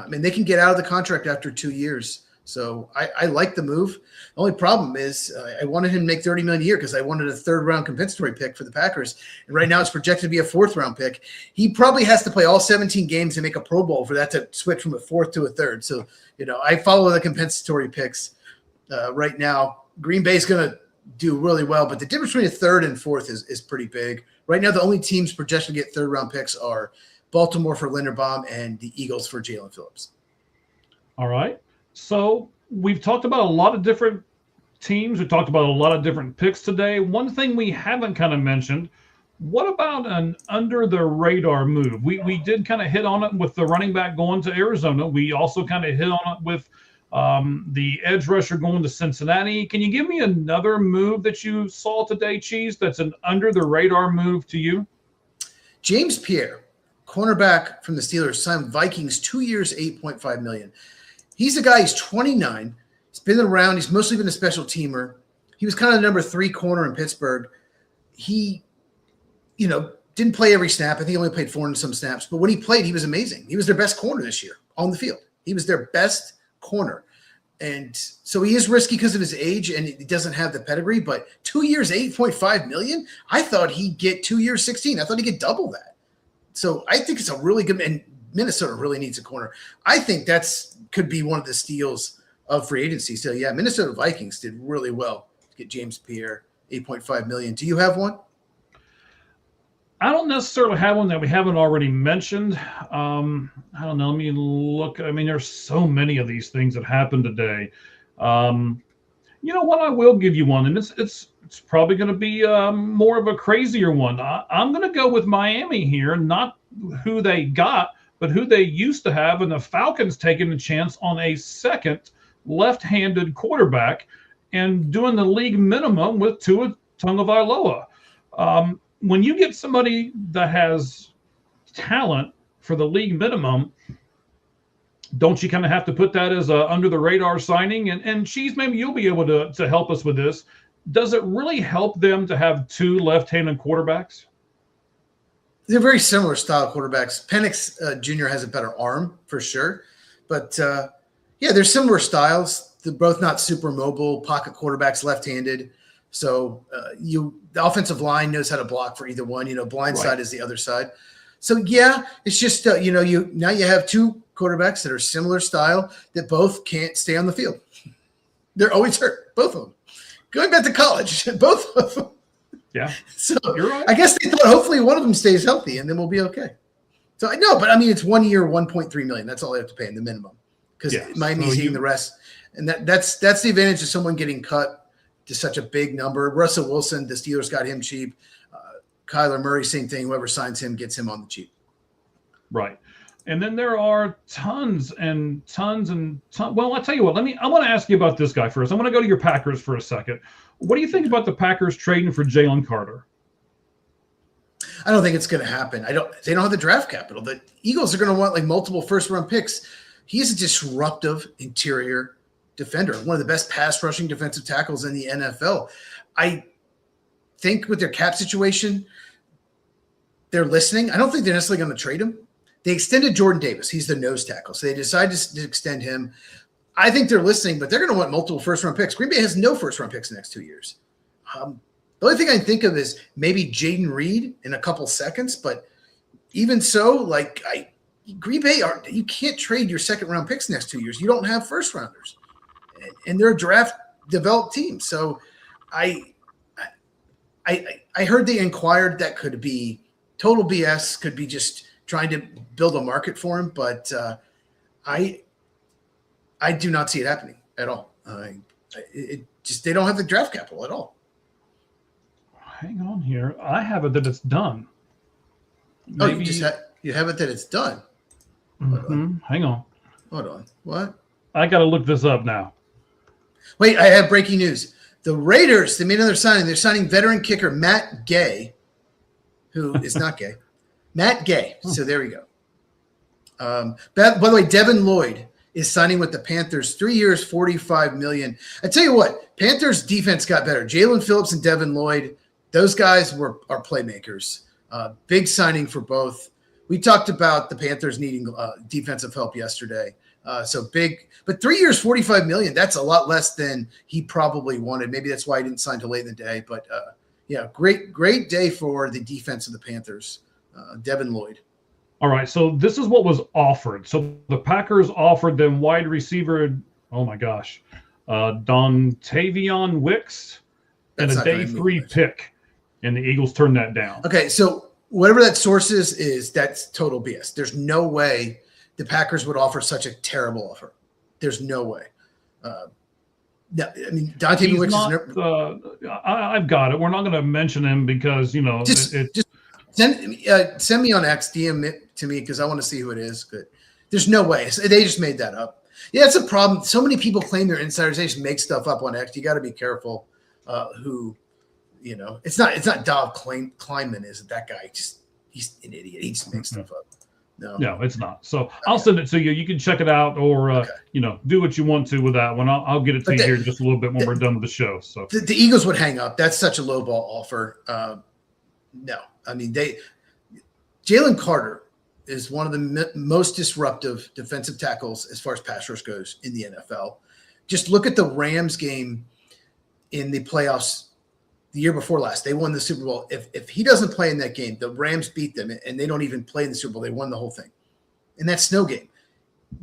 They can get out of the contract after 2 years. So I like the move. The only problem is I wanted him to make $30 million a year because I wanted a third round compensatory pick for the Packers. And right now it's projected to be a fourth round pick. He probably has to play all 17 games and make a Pro Bowl for that to switch from a fourth to a third. So, I follow the compensatory picks right now. Green Bay's going to do really well, but the difference between a third and fourth is pretty big. Right now, the only teams projected to get third round picks are Baltimore for Linderbaum and the Eagles for Jalen Phillips. All right. So we've talked about a lot of different teams. We talked about a lot of different picks today. One thing we haven't kind of mentioned, what about an under the radar move? We did kind of hit on it with the running back going to Arizona. We also kind of hit on it with the edge rusher going to Cincinnati. Can you give me another move that you saw today, Cheese, that's an under the radar move to you? James Pierre, cornerback from the Steelers, signed Vikings 2 years, $8.5 million. He's a guy, he's 29. He's been around. He's mostly been a special teamer. He was kind of the number 3 corner in Pittsburgh. He, didn't play every snap. I think he only played 4 and some snaps. But when he played, he was amazing. He was their best corner this year on the field. He was their best corner. And so he is risky because of his age and he doesn't have the pedigree. But 2 years, $8.5 million? I thought he'd get 2 years, 16. I thought he'd get double that. So I think it's a really good – and Minnesota really needs a corner. I think could be one of the steals of free agency. So, yeah, Minnesota Vikings did really well to get James Pierre, $8.5 million. Do you have one? I don't necessarily have one that we haven't already mentioned. I don't know. Let me look. There's so many of these things that happened today. You know what? I will give you one, and it's probably going to be more of a crazier one. I'm going to go with Miami here, not who they got, but who they used to have, and the Falcons taking a chance on a second left-handed quarterback and doing the league minimum with Tua Tagovailoa. When you get somebody that has talent for the league minimum, don't you kind of have to put that as a under the radar signing? And Cheese, maybe you'll be able to help us with this. Does it really help them to have 2 left-handed quarterbacks? They're very similar style quarterbacks. Penix Jr. has a better arm for sure. But, they're similar styles. They're both not super mobile, pocket quarterbacks, left-handed. So the offensive line knows how to block for either one. Blind side is the other side. So, it's just, now you have 2 quarterbacks that are similar style that both can't stay on the field. They're always hurt, both of them. Going back to college, both of them. Yeah. So you're right. I guess they thought hopefully one of them stays healthy and then we'll be okay. So I know, but it's 1 year, $1.3 million. That's all they have to pay in the minimum because Miami's eating the rest. And that's the advantage of someone getting cut to such a big number. Russell Wilson, the Steelers got him cheap. Kyler Murray, same thing. Whoever signs him gets him on the cheap. Right. And then there are tons and tons and tons. Well, I'll tell you what, I want to ask you about this guy first. I want to go to your Packers for a second. What do you think about the Packers trading for Jalen Carter? I don't think it's going to happen. They don't have the draft capital. The Eagles are going to want multiple first-round picks. He's a disruptive interior defender, one of the best pass rushing defensive tackles in the NFL. I think with their cap situation, they're listening. I don't think they're necessarily going to trade him. They extended Jordan Davis. He's the nose tackle. So they decided to extend him. I think they're listening, but they're going to want multiple first-round picks. Green Bay has no first-round picks in the next 2 years. The only thing I can think of is maybe Jaden Reed in a couple seconds, but even so, Green Bay, you can't trade your second-round picks next 2 years. You don't have first-rounders, and they're a draft-developed team. So I I heard they inquired that could be total BS, could be just trying to build a market for him, but I do not see it happening at all. It just they don't have the draft capital at all. Hang on here. I have it that it's done. Maybe. Oh, you have it that it's done. Hang on. Hold on. What? I got to look this up now. Wait, I have breaking news. The Raiders, they made another signing. They're signing veteran kicker Matt Gay, who is not gay. Matt Gay. So there we go. By the way, Devin Lloyd is signing with the Panthers, 3 years, $45 million. I tell you what, Panthers defense got better. Jalen Phillips and Devin Lloyd, those guys are playmakers. Big signing for both. We talked about the Panthers needing defensive help yesterday. So big, but 3 years, $45 million. That's a lot less than he probably wanted. Maybe that's why he didn't sign till late in the day. But yeah, great day for the defense of the Panthers. Devin Lloyd. All right, so this is what was offered. So the Packers offered them wide receiver, oh my gosh, Dontavion Wicks and a day 3 pick, and the Eagles turned that down. Okay, so whatever that source is, that's total BS. There's no way the Packers would offer such a terrible offer. There's no way. No, I mean, Dontavion Wicks is never. I've got it. We're not going to mention him because, you know, just send me on X, DM it to me because I want to see who it is. Good. There's no way. They just made that up. Yeah, it's a problem. So many people claim they're insiders. They just make stuff up on X. You got to be careful who, you know, it's not Dov Kleinman, is it? That guy he's an idiot. He just makes stuff up. No, it's not. So I'll send it to you. You can check it out or, you know, do what you want to with that one. I'll get it to you here in just a little bit when we're done with the show. So the Eagles would hang up. That's such a low ball offer. No, I mean, Jalen Carter is one of the most disruptive defensive tackles as far as pass rush goes in the NFL. Just look at the Rams game in the playoffs the year before last. They won the Super Bowl. If he doesn't play in that game, the Rams beat them, and they don't even play in the Super Bowl. They won the whole thing. In that snow game,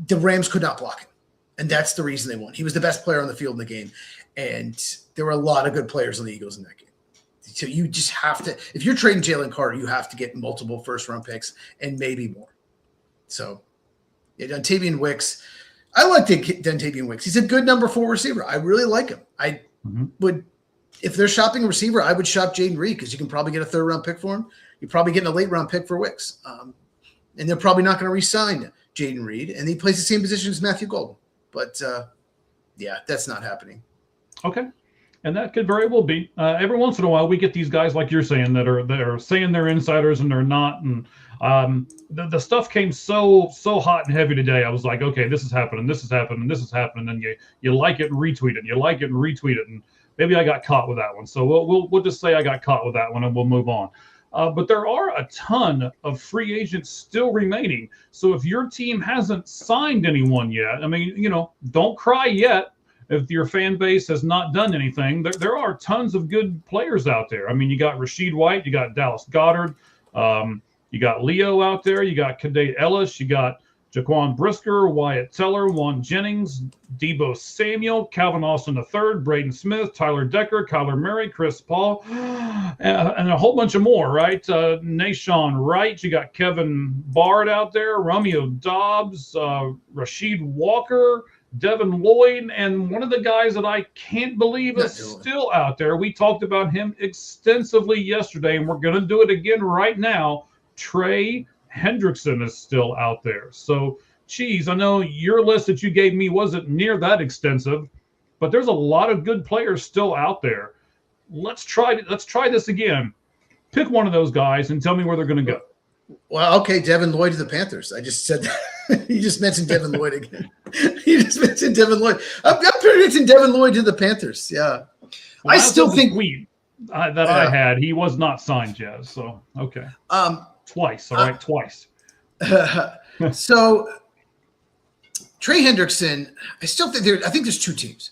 the Rams could not block him, and that's the reason they won. He was the best player on the field in the game, and there were a lot of good players on the Eagles in that game. So you just have to, if you're trading Jalen Carter, you have to get multiple first-round picks and maybe more. So, yeah, Dontavion Wicks, I like Dontavion Wicks. He's a good number 4 receiver. I really like him. I would, if they're shopping a receiver, I would shop Jaden Reed because you can probably get a 3rd-round pick for him. You're probably getting a late-round pick for Wicks. And they're probably not going to re-sign Jaden Reed. And he plays the same position as Matthew Golden. But, yeah, that's not happening. Okay. And that could very well be. Every once in a while, we get these guys, like you're saying, that are saying they're insiders and they're not. And the stuff came so hot and heavy today. I was like, okay, this is happening, this is happening, this is happening. And you like it and retweet it, and you like it and retweet it. And maybe I got caught with that one. So we'll just say I got caught with that one, and we'll move on. But there are a ton of free agents still remaining. So if your team hasn't signed anyone yet, I mean, you know, don't cry yet. If your fan base has not done anything, there are tons of good players out there. I mean, you got Rashid White, you got Dallas Goedert, you got Leo out there, you got Kadate Ellis, you got Jaquan Brisker, Wyatt Teller, Juan Jennings, Debo Samuel, Calvin Austin III, Braden Smith, Tyler Decker, Kyler Murray, Chris Paul, and a whole bunch of more, right? Nashawn Wright, you got Kevin Bard out there, Romeo Dobbs, Rashid Walker, Devin Lloyd, and one of the guys that I can't believe is still out there. We talked about him extensively yesterday, and we're going to do it again right now. Trey Hendrickson is still out there. So, Cheese, I know your list that you gave me wasn't near that extensive, but there's a lot of good players still out there. Let's try this again. Pick one of those guys and tell me where they're going to go. Well, okay, Devin Lloyd to the Panthers. I just said that. You just mentioned Devin Lloyd again. You just mentioned Devin Lloyd. I'm predicting Devin Lloyd to the Panthers. Yeah. Well, I still think I had. He was not signed yet. So, okay. Twice. All right. Twice. So Trey Hendrickson, I think there's 2 teams.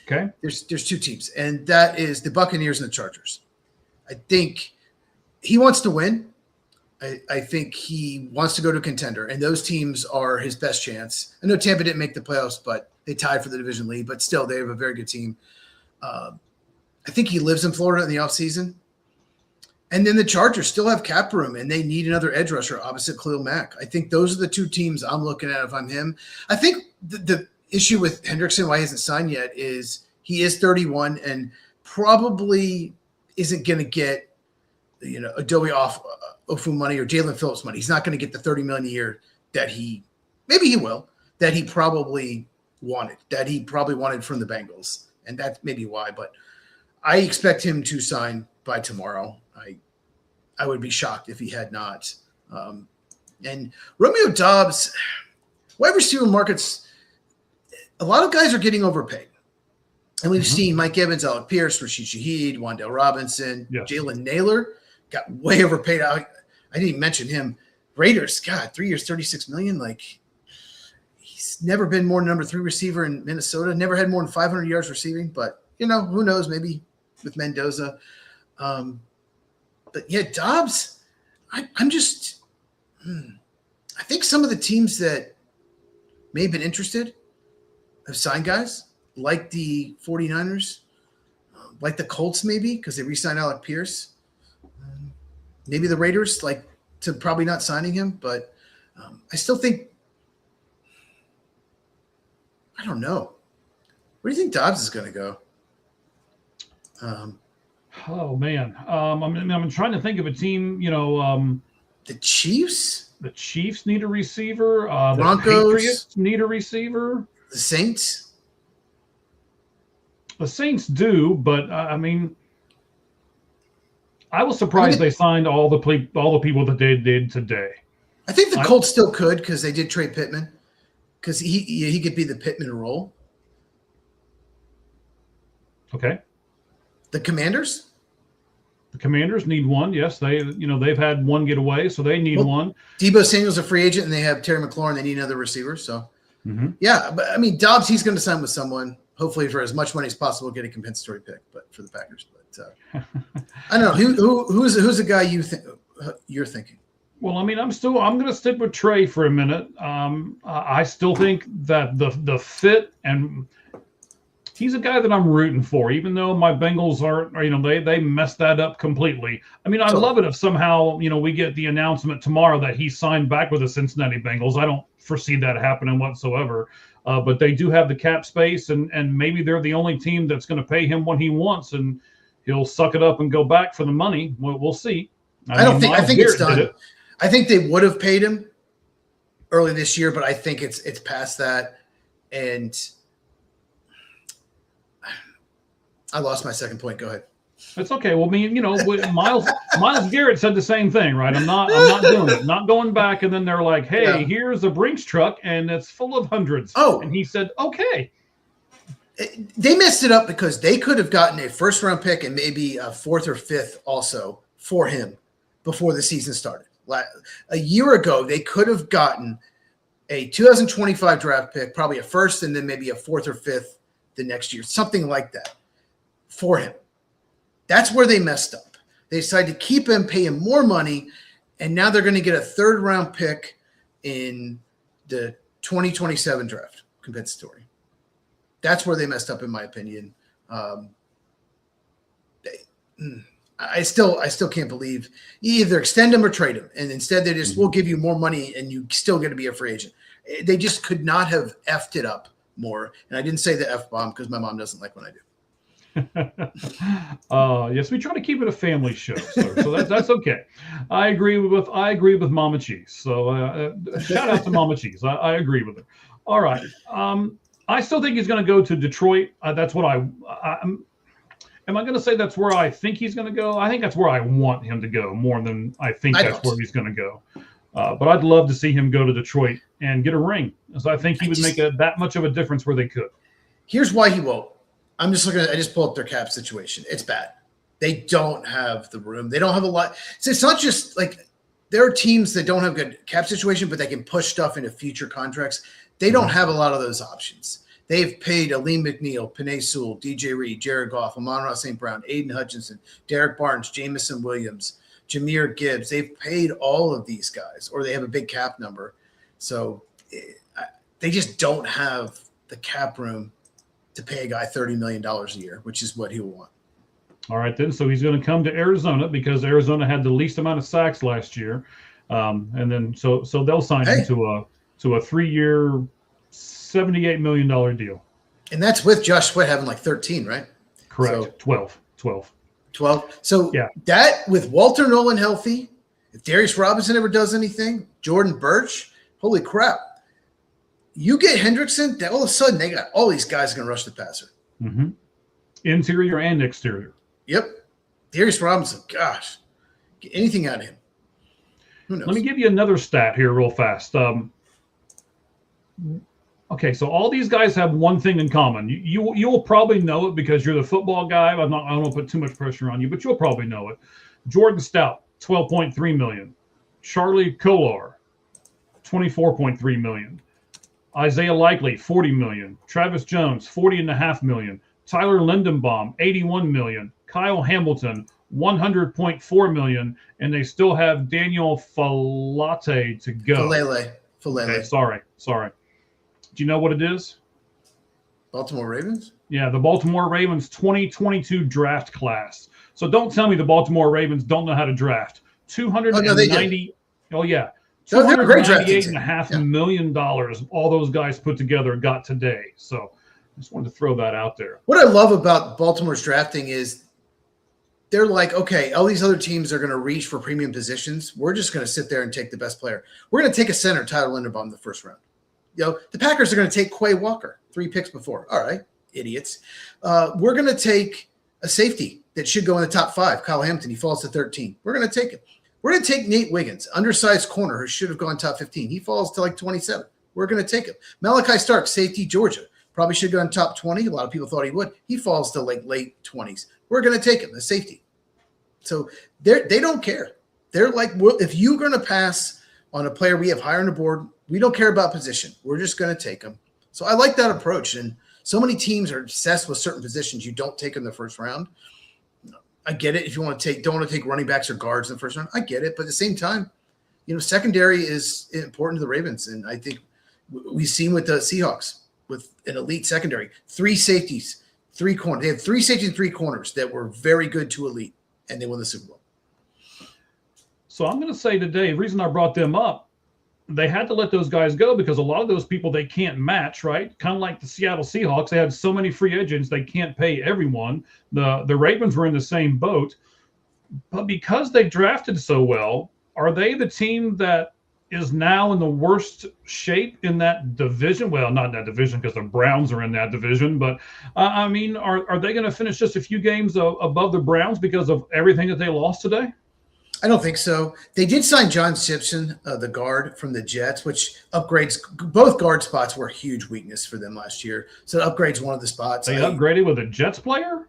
Okay. There's 2 teams, and that is the Buccaneers and the Chargers. I think he wants to win. I think he wants to go to a contender, and those teams are his best chance. I know Tampa didn't make the playoffs, but they tied for the division lead, but still they have a very good team. I think he lives in Florida in the offseason. And then the Chargers still have cap room, and they need another edge rusher opposite Khalil Mack. I think those are the two teams I'm looking at if I'm him. I think the issue with Hendrickson, why he hasn't signed yet, is he is 31 and probably isn't going to get, Adobe Ofu money or Jalen Phillips money. He's not going to get the $30 million a year that maybe he will, that he probably wanted from the Bengals. And that's maybe why, but I expect him to sign by tomorrow. I would be shocked if he had not. And Romeo Doubs, wide receiver markets, a lot of guys are getting overpaid. And we've seen Mike Evans, Alec Pierce, Rashid Shaheed, Wan'Dale Robinson, Jalen Naylor got way overpaid. I didn't even mention him. Raiders, God, 3 years, $36 million. Like, he's never been more number 3 receiver in Minnesota. Never had more than 500 yards receiving. But, who knows? Maybe with Mendoza. But yeah, Dobbs, I think some of the teams that may have been interested have signed guys like the 49ers, like the Colts maybe, because they re-signed Alec Pierce. Maybe the Raiders, like, to probably not signing him, but I still think, I don't know. Where do you think Dobbs is going to go? Oh man, I'm trying to think of a team. The Chiefs. The Chiefs need a receiver. Broncos. The Patriots need a receiver. The Saints. The Saints do, but I was surprised they signed all the people that they did today. I think the Colts still could because they did trade Pittman because he could be the Pittman role. Okay. The Commanders? The Commanders need one. Yes, they've had one get away, so they need one. Debo Samuel's a free agent, and they have Terry McLaurin. They need another receiver. So, yeah, but Dobbs, he's going to sign with someone, hopefully for as much money as possible, get a compensatory pick, but for the Packers. But I don't know who's the guy you're thinking. Well, I'm going to stick with Trey for a minute. I still think that the fit and. He's a guy that I'm rooting for, even though my Bengals aren't, they messed that up completely. I'd love it if somehow, we get the announcement tomorrow that he signed back with the Cincinnati Bengals. I don't foresee that happening whatsoever. But they do have the cap space, and maybe they're the only team that's going to pay him what he wants, and he'll suck it up and go back for the money. We'll see. I think it's done. I think they would have paid him early this year, but I think it's past that. And I lost my second point. Go ahead. That's okay. Well, Myles Garrett said the same thing, right? I'm not doing it. Not going back. And then they're like, hey, here's a Brinks truck and it's full of hundreds. Oh. And he said, okay. They messed it up because they could have gotten a first-round pick and maybe a 4th or 5th also for him before the season started. A year ago, they could have gotten a 2025 draft pick, probably a 1st, and then maybe a 4th or 5th the next year, something like that. For him. That's where they messed up. They decided to keep him, pay him more money, and now they're going to get a 3rd-round pick in the 2027 draft, compensatory. That's where they messed up, in my opinion. I still can't believe you either extend him or trade him, and instead they just will give you more money, and you still get to be a free agent. They just could not have effed it up more. And I didn't say the F-bomb because my mom doesn't like when I do. Yes, we try to keep it a family show, sir, so that's okay. I agree with Mama Cheese. So shout out to Mama Cheese. I agree with her. All right. I still think he's going to go to Detroit. That's what am I going to say that's where I think he's going to go? I think that's where I want him to go more than I think that's where he's going to go. But I'd love to see him go to Detroit and get a ring, because I think he would make that much of a difference where they could. Here's why he won't. I just pulled up their cap situation. It's bad. They don't have the room. They don't have a lot. So it's not just like there are teams that don't have good cap situation, but they can push stuff into future contracts. They don't have a lot of those options. They've paid Aleem McNeil, Penei Sewell, DJ Reed, Jared Goff, Amon-Ra St. Brown, Aiden Hutchinson, Derek Barnes, Jamison Williams, Jahmyr Gibbs. They've paid all of these guys, or they have a big cap number. So they just don't have the cap room to pay a guy $30 million a year, which is what he'll want. All right, then. So he's going to come to Arizona because Arizona had the least amount of sacks last year, and then so they'll sign him to a 3-year, $78 million deal. And that's with Josh Sweat having like 13, right? Correct. So, 12. So yeah, that with Walter Nolan healthy, if Darius Robinson ever does anything, Jordan Birch, holy crap. You get Hendrickson, all of a sudden they got all these guys going to rush the passer. Mm-hmm. Interior and exterior. Yep. Darius Robinson, gosh, get anything out of him. Who knows? Let me give you another stat here real fast. Okay, so all these guys have one thing in common. You will probably know it because you're the football guy. I don't want to put too much pressure on you, but you'll probably know it. Jordan Stout, $12.3 million. Charlie Kolar, $24.3 million. Isaiah Likely, $40 million. Travis Jones, $40.5 million. Tyler Lindenbaum, $81 million. Kyle Hamilton, $100.4 million. And they still have Daniel Falate to go. Falele. Okay, sorry. Do you know what it is? Baltimore Ravens? Yeah, the Baltimore Ravens 2022 draft class. So don't tell me the Baltimore Ravens don't know how to draft. $298 million all those guys put together got today. So I just wanted to throw that out there. What I love about Baltimore's drafting is they're like, okay, all these other teams are going to reach for premium positions. We're just going to sit there and take the best player. We're going to take a center, Tyler Linderbaum, in the first round. The Packers are going to take Quay Walker 3 picks before. All right, idiots. We're going to take a safety that should go in the top 5, Kyle Hampton. He falls to 13. We're going to take him. We're going to take Nate Wiggins, undersized corner who should have gone top 15. He falls to like 27. We're going to take him. Malachi Stark, safety, Georgia. Probably should have gone top 20. A lot of people thought he would. He falls to like late 20s. We're going to take him, the safety. So they don't care. They're like, well, if you're going to pass on a player we have higher on the board, we don't care about position. We're just going to take them. So I like that approach. And so many teams are obsessed with certain positions you don't take in the first round. I get it. If you don't want to take running backs or guards in the first round, I get it. But at the same time, secondary is important to the Ravens. And I think we've seen with the Seahawks with an elite secondary, 3 safeties, 3 corners. They had 3 safeties and 3 corners that were very good to elite, and they won the Super Bowl. So I'm going to say today, the reason I brought them up, they had to let those guys go because a lot of those people they can't match, right? Kind of like the Seattle Seahawks. They had so many free agents, they can't pay everyone. The Ravens were in the same boat. But because they drafted so well, are they the team that is now in the worst shape in that division? Well, not in that division because the Browns are in that division. But, are they going to finish just a few games above the Browns because of everything that they lost today? I don't think so. They did sign John Simpson, the guard from the Jets, which upgrades. Both guard spots were a huge weakness for them last year. So it upgrades one of the spots. They upgraded with a Jets player?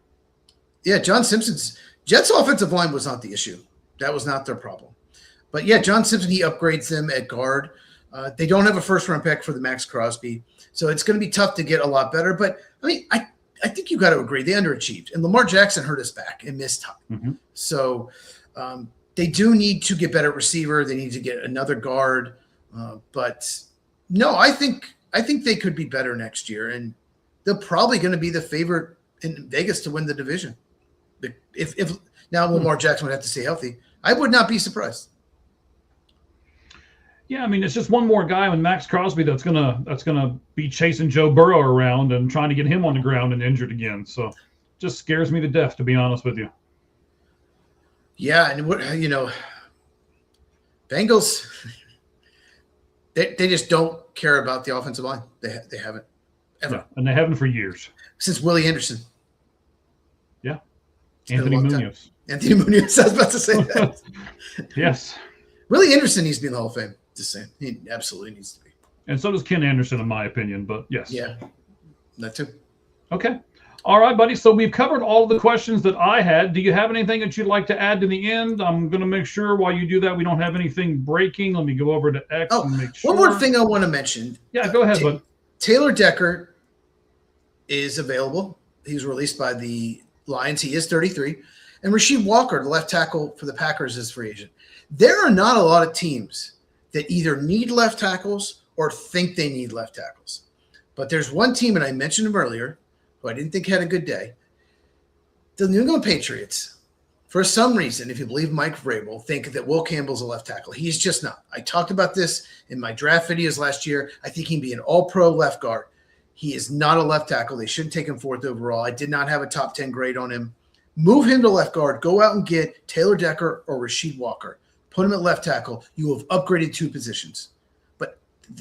Yeah, John Simpson's Jets offensive line was not the issue. That was not their problem. But yeah, John Simpson, he upgrades them at guard. They don't have a first-round pick for the Max Crosby. So it's going to be tough to get a lot better. But, I think you got to agree. They underachieved. And Lamar Jackson hurt his back and missed time. Mm-hmm. So they do need to get better at receiver. They need to get another guard. But no, I think they could be better next year. And they're probably going to be the favorite in Vegas to win the division. If now Lamar Jackson would have to stay healthy, I would not be surprised. Yeah, it's just one more guy with Max Crosby that's gonna be chasing Joe Burrow around and trying to get him on the ground and injured again. So, just scares me to death, to be honest with you. Yeah, and Bengals, they just don't care about the offensive line. They haven't ever, and they haven't for years since Willie Anderson. Yeah, Anthony Munoz. Anthony Munoz. I was about to say that. Yes, Willie Anderson needs to be in the Hall of Fame. Just saying, he absolutely needs to be. And so does Ken Anderson, in my opinion. But yes, yeah, that too. Okay. All right, buddy. So we've covered all of the questions that I had. Do you have anything that you'd like to add to the end? I'm going to make sure while you do that, we don't have anything breaking. Let me go over to X and make sure. One more thing I want to mention. Yeah, go ahead, bud. Taylor Decker is available. He was released by the Lions. He is 33. And Rasheed Walker, the left tackle for the Packers, is free agent. There are not a lot of teams that either need left tackles or think they need left tackles. But there's one team, and I mentioned him earlier, who I didn't think had a good day. The New England Patriots, for some reason, if you believe Mike Vrabel, think that Will Campbell's a left tackle. He's just not. I talked about this in my draft videos last year. I think he'd be an all-pro left guard. He is not a left tackle. They shouldn't take him 4th overall. I did not have a top 10 grade on him. Move him to left guard. Go out and get Taylor Decker or Rasheed Walker. Put him at left tackle. You have upgraded 2 positions. But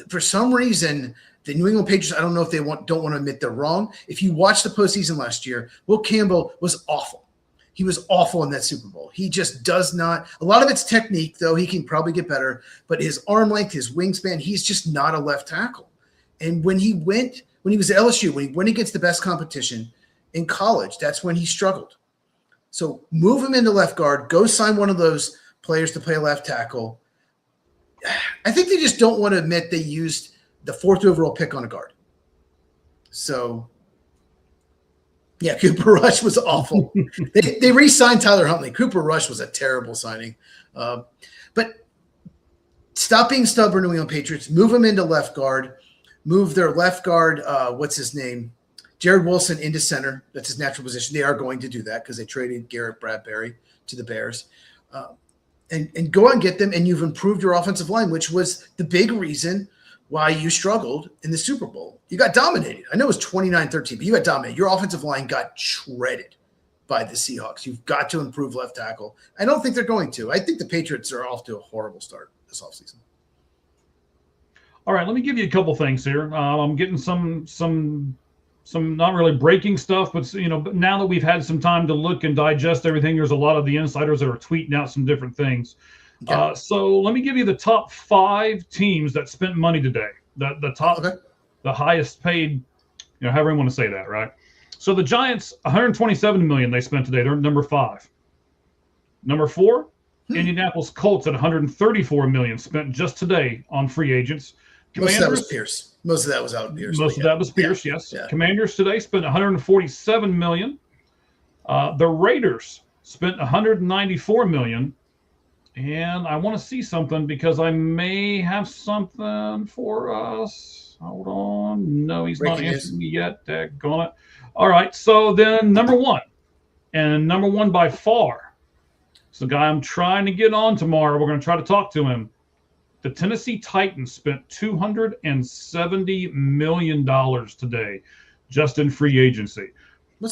for some reason, the New England Patriots, I don't know if they don't want to admit they're wrong. If you watch the postseason last year, Will Campbell was awful. He was awful in that Super Bowl. He just does not. A lot of it's technique, though. He can probably get better. But his arm length, his wingspan, he's just not a left tackle. And when he was at LSU, when he went against the best competition in college, that's when he struggled. So move him into left guard. Go sign one of those players to play left tackle. I think they just don't want to admit they used the 4th overall pick on a guard. So, yeah, Cooper Rush was awful. they re-signed Tyler Huntley. Cooper Rush was a terrible signing. But stop being stubborn, New England Patriots. Move him into left guard. Move their left guard, what's his name? Jared Wilson into center. That's his natural position. They are going to do that because they traded Garrett Bradbury to the Bears. And go out and get them, and you've improved your offensive line, which was the big reason why you struggled in the Super Bowl. You got dominated. I know it was 29-13, but you got dominated. Your offensive line got shredded by the Seahawks. You've got to improve left tackle. I don't think they're going to. I think the Patriots are off to a horrible start this offseason. All right, let me give you a couple things here. I'm getting some not really breaking stuff, but but now that we've had some time to look and digest everything, there's a lot of the insiders that are tweeting out some different things. Okay. So let me give you the top 5 teams that spent money today. The top, okay. The highest paid, however you want to say that, right? So the Giants, $127 million they spent today. They're number 5. Number 4, Indianapolis Colts at $134 million spent just today on free agents. Most of that was Pierce. Most of that was out Pierce. Most of that was Pierce, yes. Yeah. Commanders today spent $147 million. The Raiders spent $194 million. And I want to see something because I may have something for us. Hold on. No, he's not answering me yet. Daggone it. All right. So then number 1, and number 1 by far. It's the guy I'm trying to get on tomorrow. We're going to try to talk to him. The Tennessee Titans spent $270 million today just in free agency.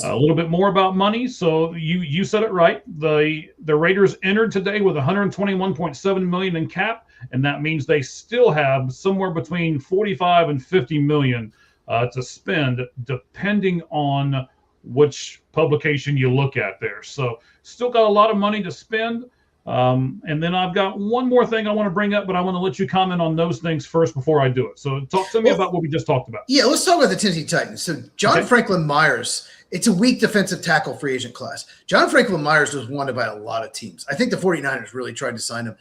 A little bit more about money. So you said it right. The Raiders entered today with $121.7 million in cap, and that means they still have somewhere between $45 and $50 million to spend, depending on which publication you look at there. So still got a lot of money to spend. And then I've got one more thing I want to bring up, but I want to let you comment on those things first before I do it. So talk to me about what we just talked about. Yeah, let's talk about the Tennessee Titans. So John Franklin Myers, it's a weak defensive tackle free agent class. John Franklin Myers was wanted by a lot of teams. I think the 49ers really tried to sign him.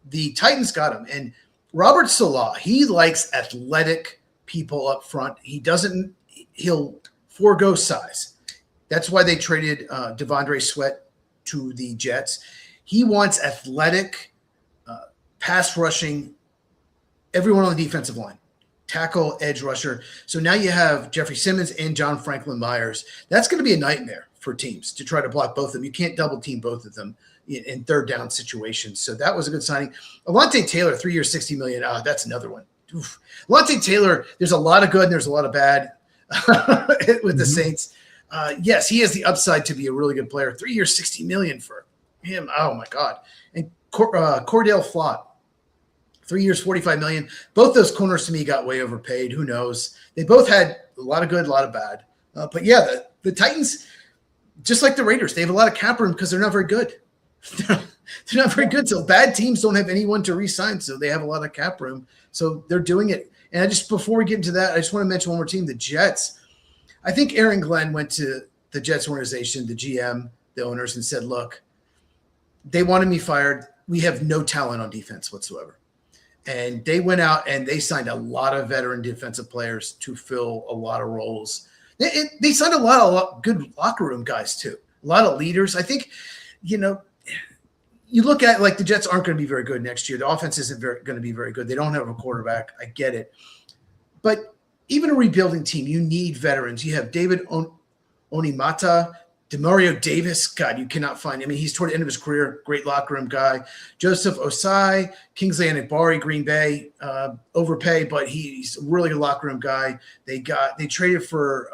The Titans got him. And Robert Salah, he likes athletic people up front. He'll forego size. That's why they traded Devondre Sweat to the Jets. He wants athletic, pass rushing, everyone on the defensive line, tackle, edge rusher. So now you have Jeffrey Simmons and John Franklin Myers. That's going to be a nightmare for teams to try to block both of them. You can't double team both of them in third down situations. So that was a good signing. Alontae Taylor, 3 years, $60 million. That's another one. Oof. Alontae Taylor, there's a lot of good and there's a lot of bad with the Saints. Yes, he has the upside to be a really good player. 3 years, $60 million for him. Oh my God. And Cordell Flott, 3 years, $45 million. Both those corners to me got way overpaid. Who knows? They both had a lot of good, a lot of bad. But yeah, the Titans, just like the Raiders, they have a lot of cap room because they're not very good. They're not very good. So bad teams don't have anyone to re-sign. So they have a lot of cap room. So they're doing it. And before we get into that, I just want to mention one more team, the Jets. I think Aaron Glenn went to the Jets organization, the GM, the owners, and said, look, they wanted me fired. We have no talent on defense whatsoever. And they went out and they signed a lot of veteran defensive players to fill a lot of roles. They signed a lot of good locker room guys too. A lot of leaders. I think, you look at like the Jets aren't going to be very good next year. The offense isn't going to be very good. They don't have a quarterback. I get it. But even a rebuilding team, you need veterans. You have David Onimata, Demario Davis, God, you cannot find him. I mean, he's toward the end of his career, great locker room guy. Joseph Osai, Kingsley Enagbari, Green Bay, overpay, but he's a really good locker room guy. They traded for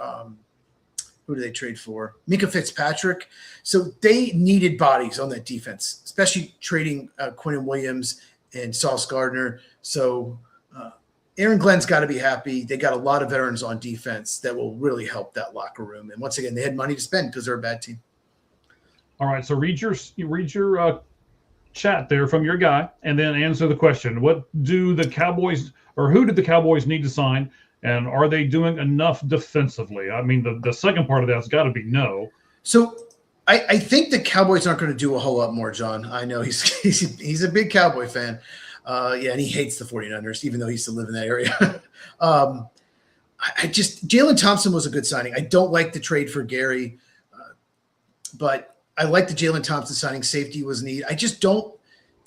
who did they trade for? Mika Fitzpatrick. So they needed bodies on that defense, especially trading Quinnen Williams and Sauce Gardner. So Aaron Glenn's got to be happy. They got a lot of veterans on defense that will really help that locker room. And once again, they had money to spend because they're a bad team. All right, so read your chat there from your guy, and then answer the question: what do the Cowboys, or who did the Cowboys need to sign, and are they doing enough defensively? I mean, the second part of that's got to be no. So I think the Cowboys aren't going to do a whole lot more, John. I know he's a big Cowboy fan. And he hates the 49ers, even though he used to live in that area. Jalen Thompson was a good signing. I don't like the trade for Gary, but I like the Jalen Thompson signing. Safety was neat. I just don't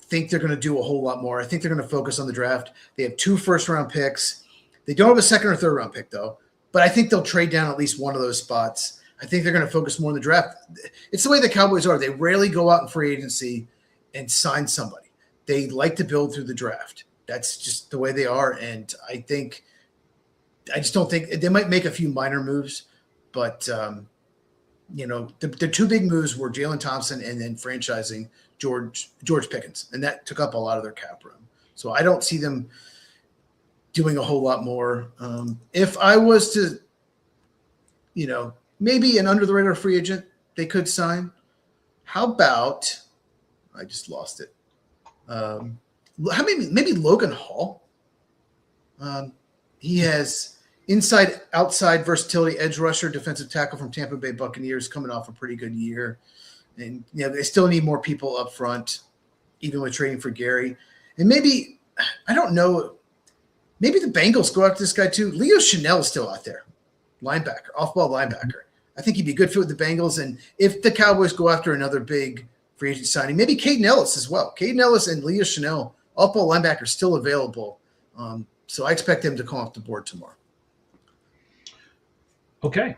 think they're going to do a whole lot more. I think they're going to focus on the draft. They have 2 first-round picks. They don't have a second or third-round pick, though, but I think they'll trade down at least one of those spots. I think they're going to focus more on the draft. It's the way the Cowboys are. They rarely go out in free agency and sign somebody. They like to build through the draft. That's just the way they are. And I just don't think they might make a few minor moves, but the 2 big moves were Jalen Thompson and then franchising George Pickens. And that took up a lot of their cap room. So I don't see them doing a whole lot more. If I was to, maybe an under the radar free agent they could sign. How about, I just lost it. Maybe Logan Hall. He has inside, outside versatility, edge rusher, defensive tackle from Tampa Bay Buccaneers, coming off a pretty good year. And they still need more people up front, even with trading for Gary. And maybe, I don't know, maybe the Bengals go after this guy too. Leo Chanel is still out there, linebacker, off-ball linebacker. I think he'd be a good fit with the Bengals. And if the Cowboys go after another big free agent signing, maybe Caden Ellis as well. Caden Ellis and Leo Chanel, off-ball linebacker, still available. So I expect them to come off the board tomorrow. Okay.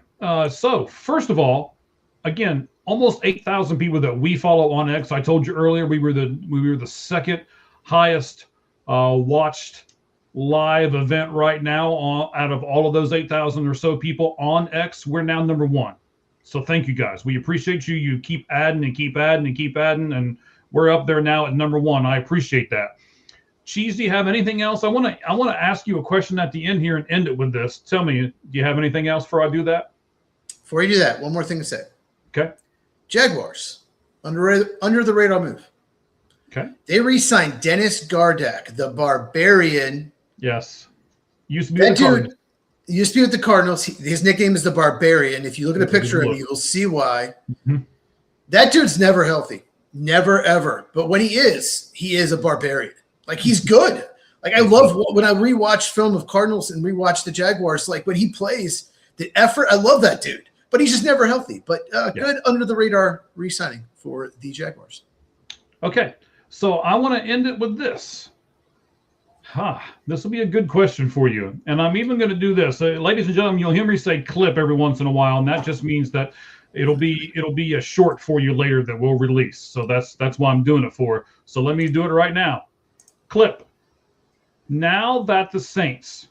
So first of all, again, almost 8,000 people that we follow on X. I told you earlier we were the second highest watched live event right now out of all of those 8,000 or so people on X. We're now number 1. So thank you guys. We appreciate you. You keep adding and keep adding and keep adding, and we're up there now at number 1. I appreciate that. Cheese, do you have anything else? I want to ask you a question at the end here and end it with this. Tell me, do you have anything else before I do that? Before you do that, one more thing to say. Okay. Jaguars, under the radar move. Okay. They re-signed Dennis Gardeck, the Barbarian. Yes. Used to be with the Cardinals. Used to be with the Cardinals. His nickname is the Barbarian. If you look at a picture of him, you'll see why. Mm-hmm. That dude's never healthy. Never, ever. But when he is a barbarian. Like, he's good. Like, I love when I rewatch film of Cardinals and rewatch the Jaguars, like when he plays, the effort, I love that dude. But he's just never healthy. But good under the radar re-signing for the Jaguars. Okay. So I want to end it with this. This will be a good question for you. And I'm even going to do this. Ladies and gentlemen, you'll hear me say clip every once in a while, and that just means that it'll be a short for you later that we'll release. So that's why I'm doing it for. So let me do it right now. Clip. Now that the Saints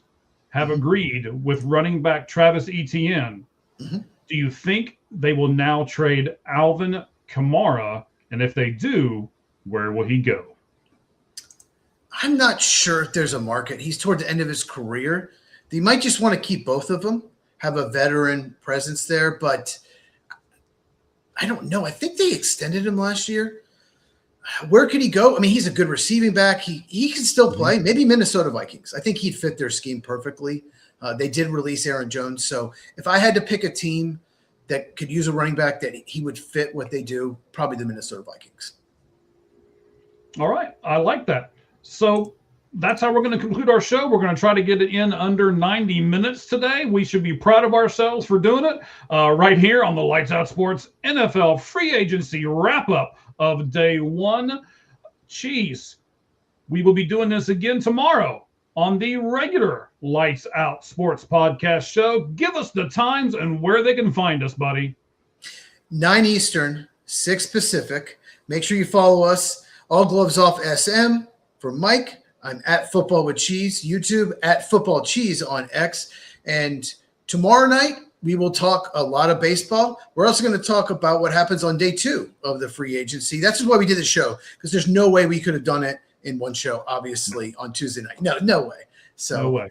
have agreed with running back Travis Etienne, do you think they will now trade Alvin Kamara? And if they do, where will he go? I'm not sure if there's a market. He's toward the end of his career. They might just want to keep both of them, have a veteran presence there, but I don't know. I think they extended him last year. Where could he go? I mean, he's a good receiving back. He can still play. Maybe Minnesota Vikings. I think he'd fit their scheme perfectly. They did release Aaron Jones. So if I had to pick a team that could use a running back that he would fit what they do, probably the Minnesota Vikings. All right. I like that. So that's how we're going to conclude our show. We're going to try to get it in under 90 minutes today. We should be proud of ourselves for doing it right here on the Lights Out Sports NFL free agency wrap-up of day 1. Cheese. We will be doing this again tomorrow on the regular Lights Out Sports podcast show. Give us the times and where they can find us, buddy. 9 Eastern, 6 Pacific. Make sure you follow us. All Gloves Off SM. For Mike, I'm at Football with Cheese, YouTube, at Football Cheese on X. And tomorrow night, we will talk a lot of baseball. We're also going to talk about what happens on day 2 of the free agency. That's just why we did the show, because there's no way we could have done it in one show, obviously, on Tuesday night. No way. So No way.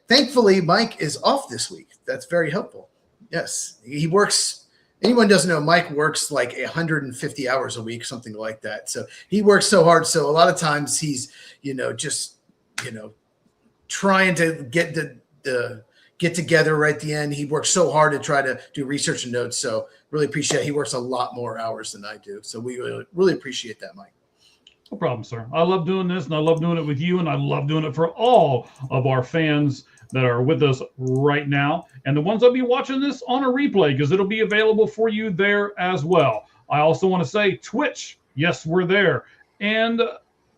Thankfully, Mike is off this week. That's very helpful. Yes, he works. Anyone doesn't know, Mike works like 150 hours a week, something like that. So he works so hard. So a lot of times he's, trying to get together right at the end. He works so hard to try to do research and notes. So really appreciate it. He works a lot more hours than I do. So we really appreciate that, Mike. No problem, sir. I love doing this, and I love doing it with you, and I love doing it for all of our fans that are with us right now, and the ones that'll be watching this on a replay, because it'll be available for you there as well. I also want to say Twitch. Yes, we're there. And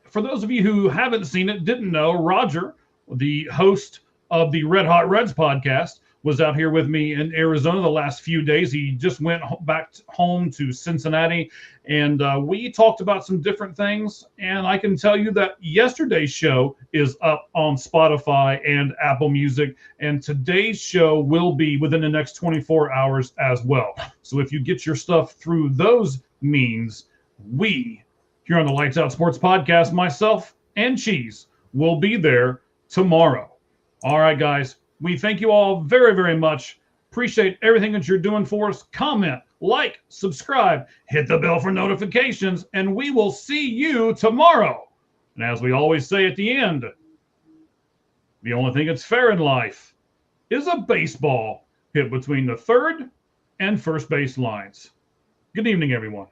for those of you who haven't seen it, didn't know, Roger, the host of the Red Hot Reds podcast, was out here with me in Arizona the last few days. He just went back home to Cincinnati, and we talked about some different things. And I can tell you that yesterday's show is up on Spotify and Apple Music, and today's show will be within the next 24 hours as well. So if you get your stuff through those means, we here on the Lights Out Sports Podcast, myself and Cheese, will be there tomorrow. All right, guys. We thank you all very, very much. Appreciate everything that you're doing for us. Comment, like, subscribe, hit the bell for notifications, and we will see you tomorrow. And as we always say at the end, the only thing that's fair in life is a baseball hit between the third and first base lines. Good evening, everyone.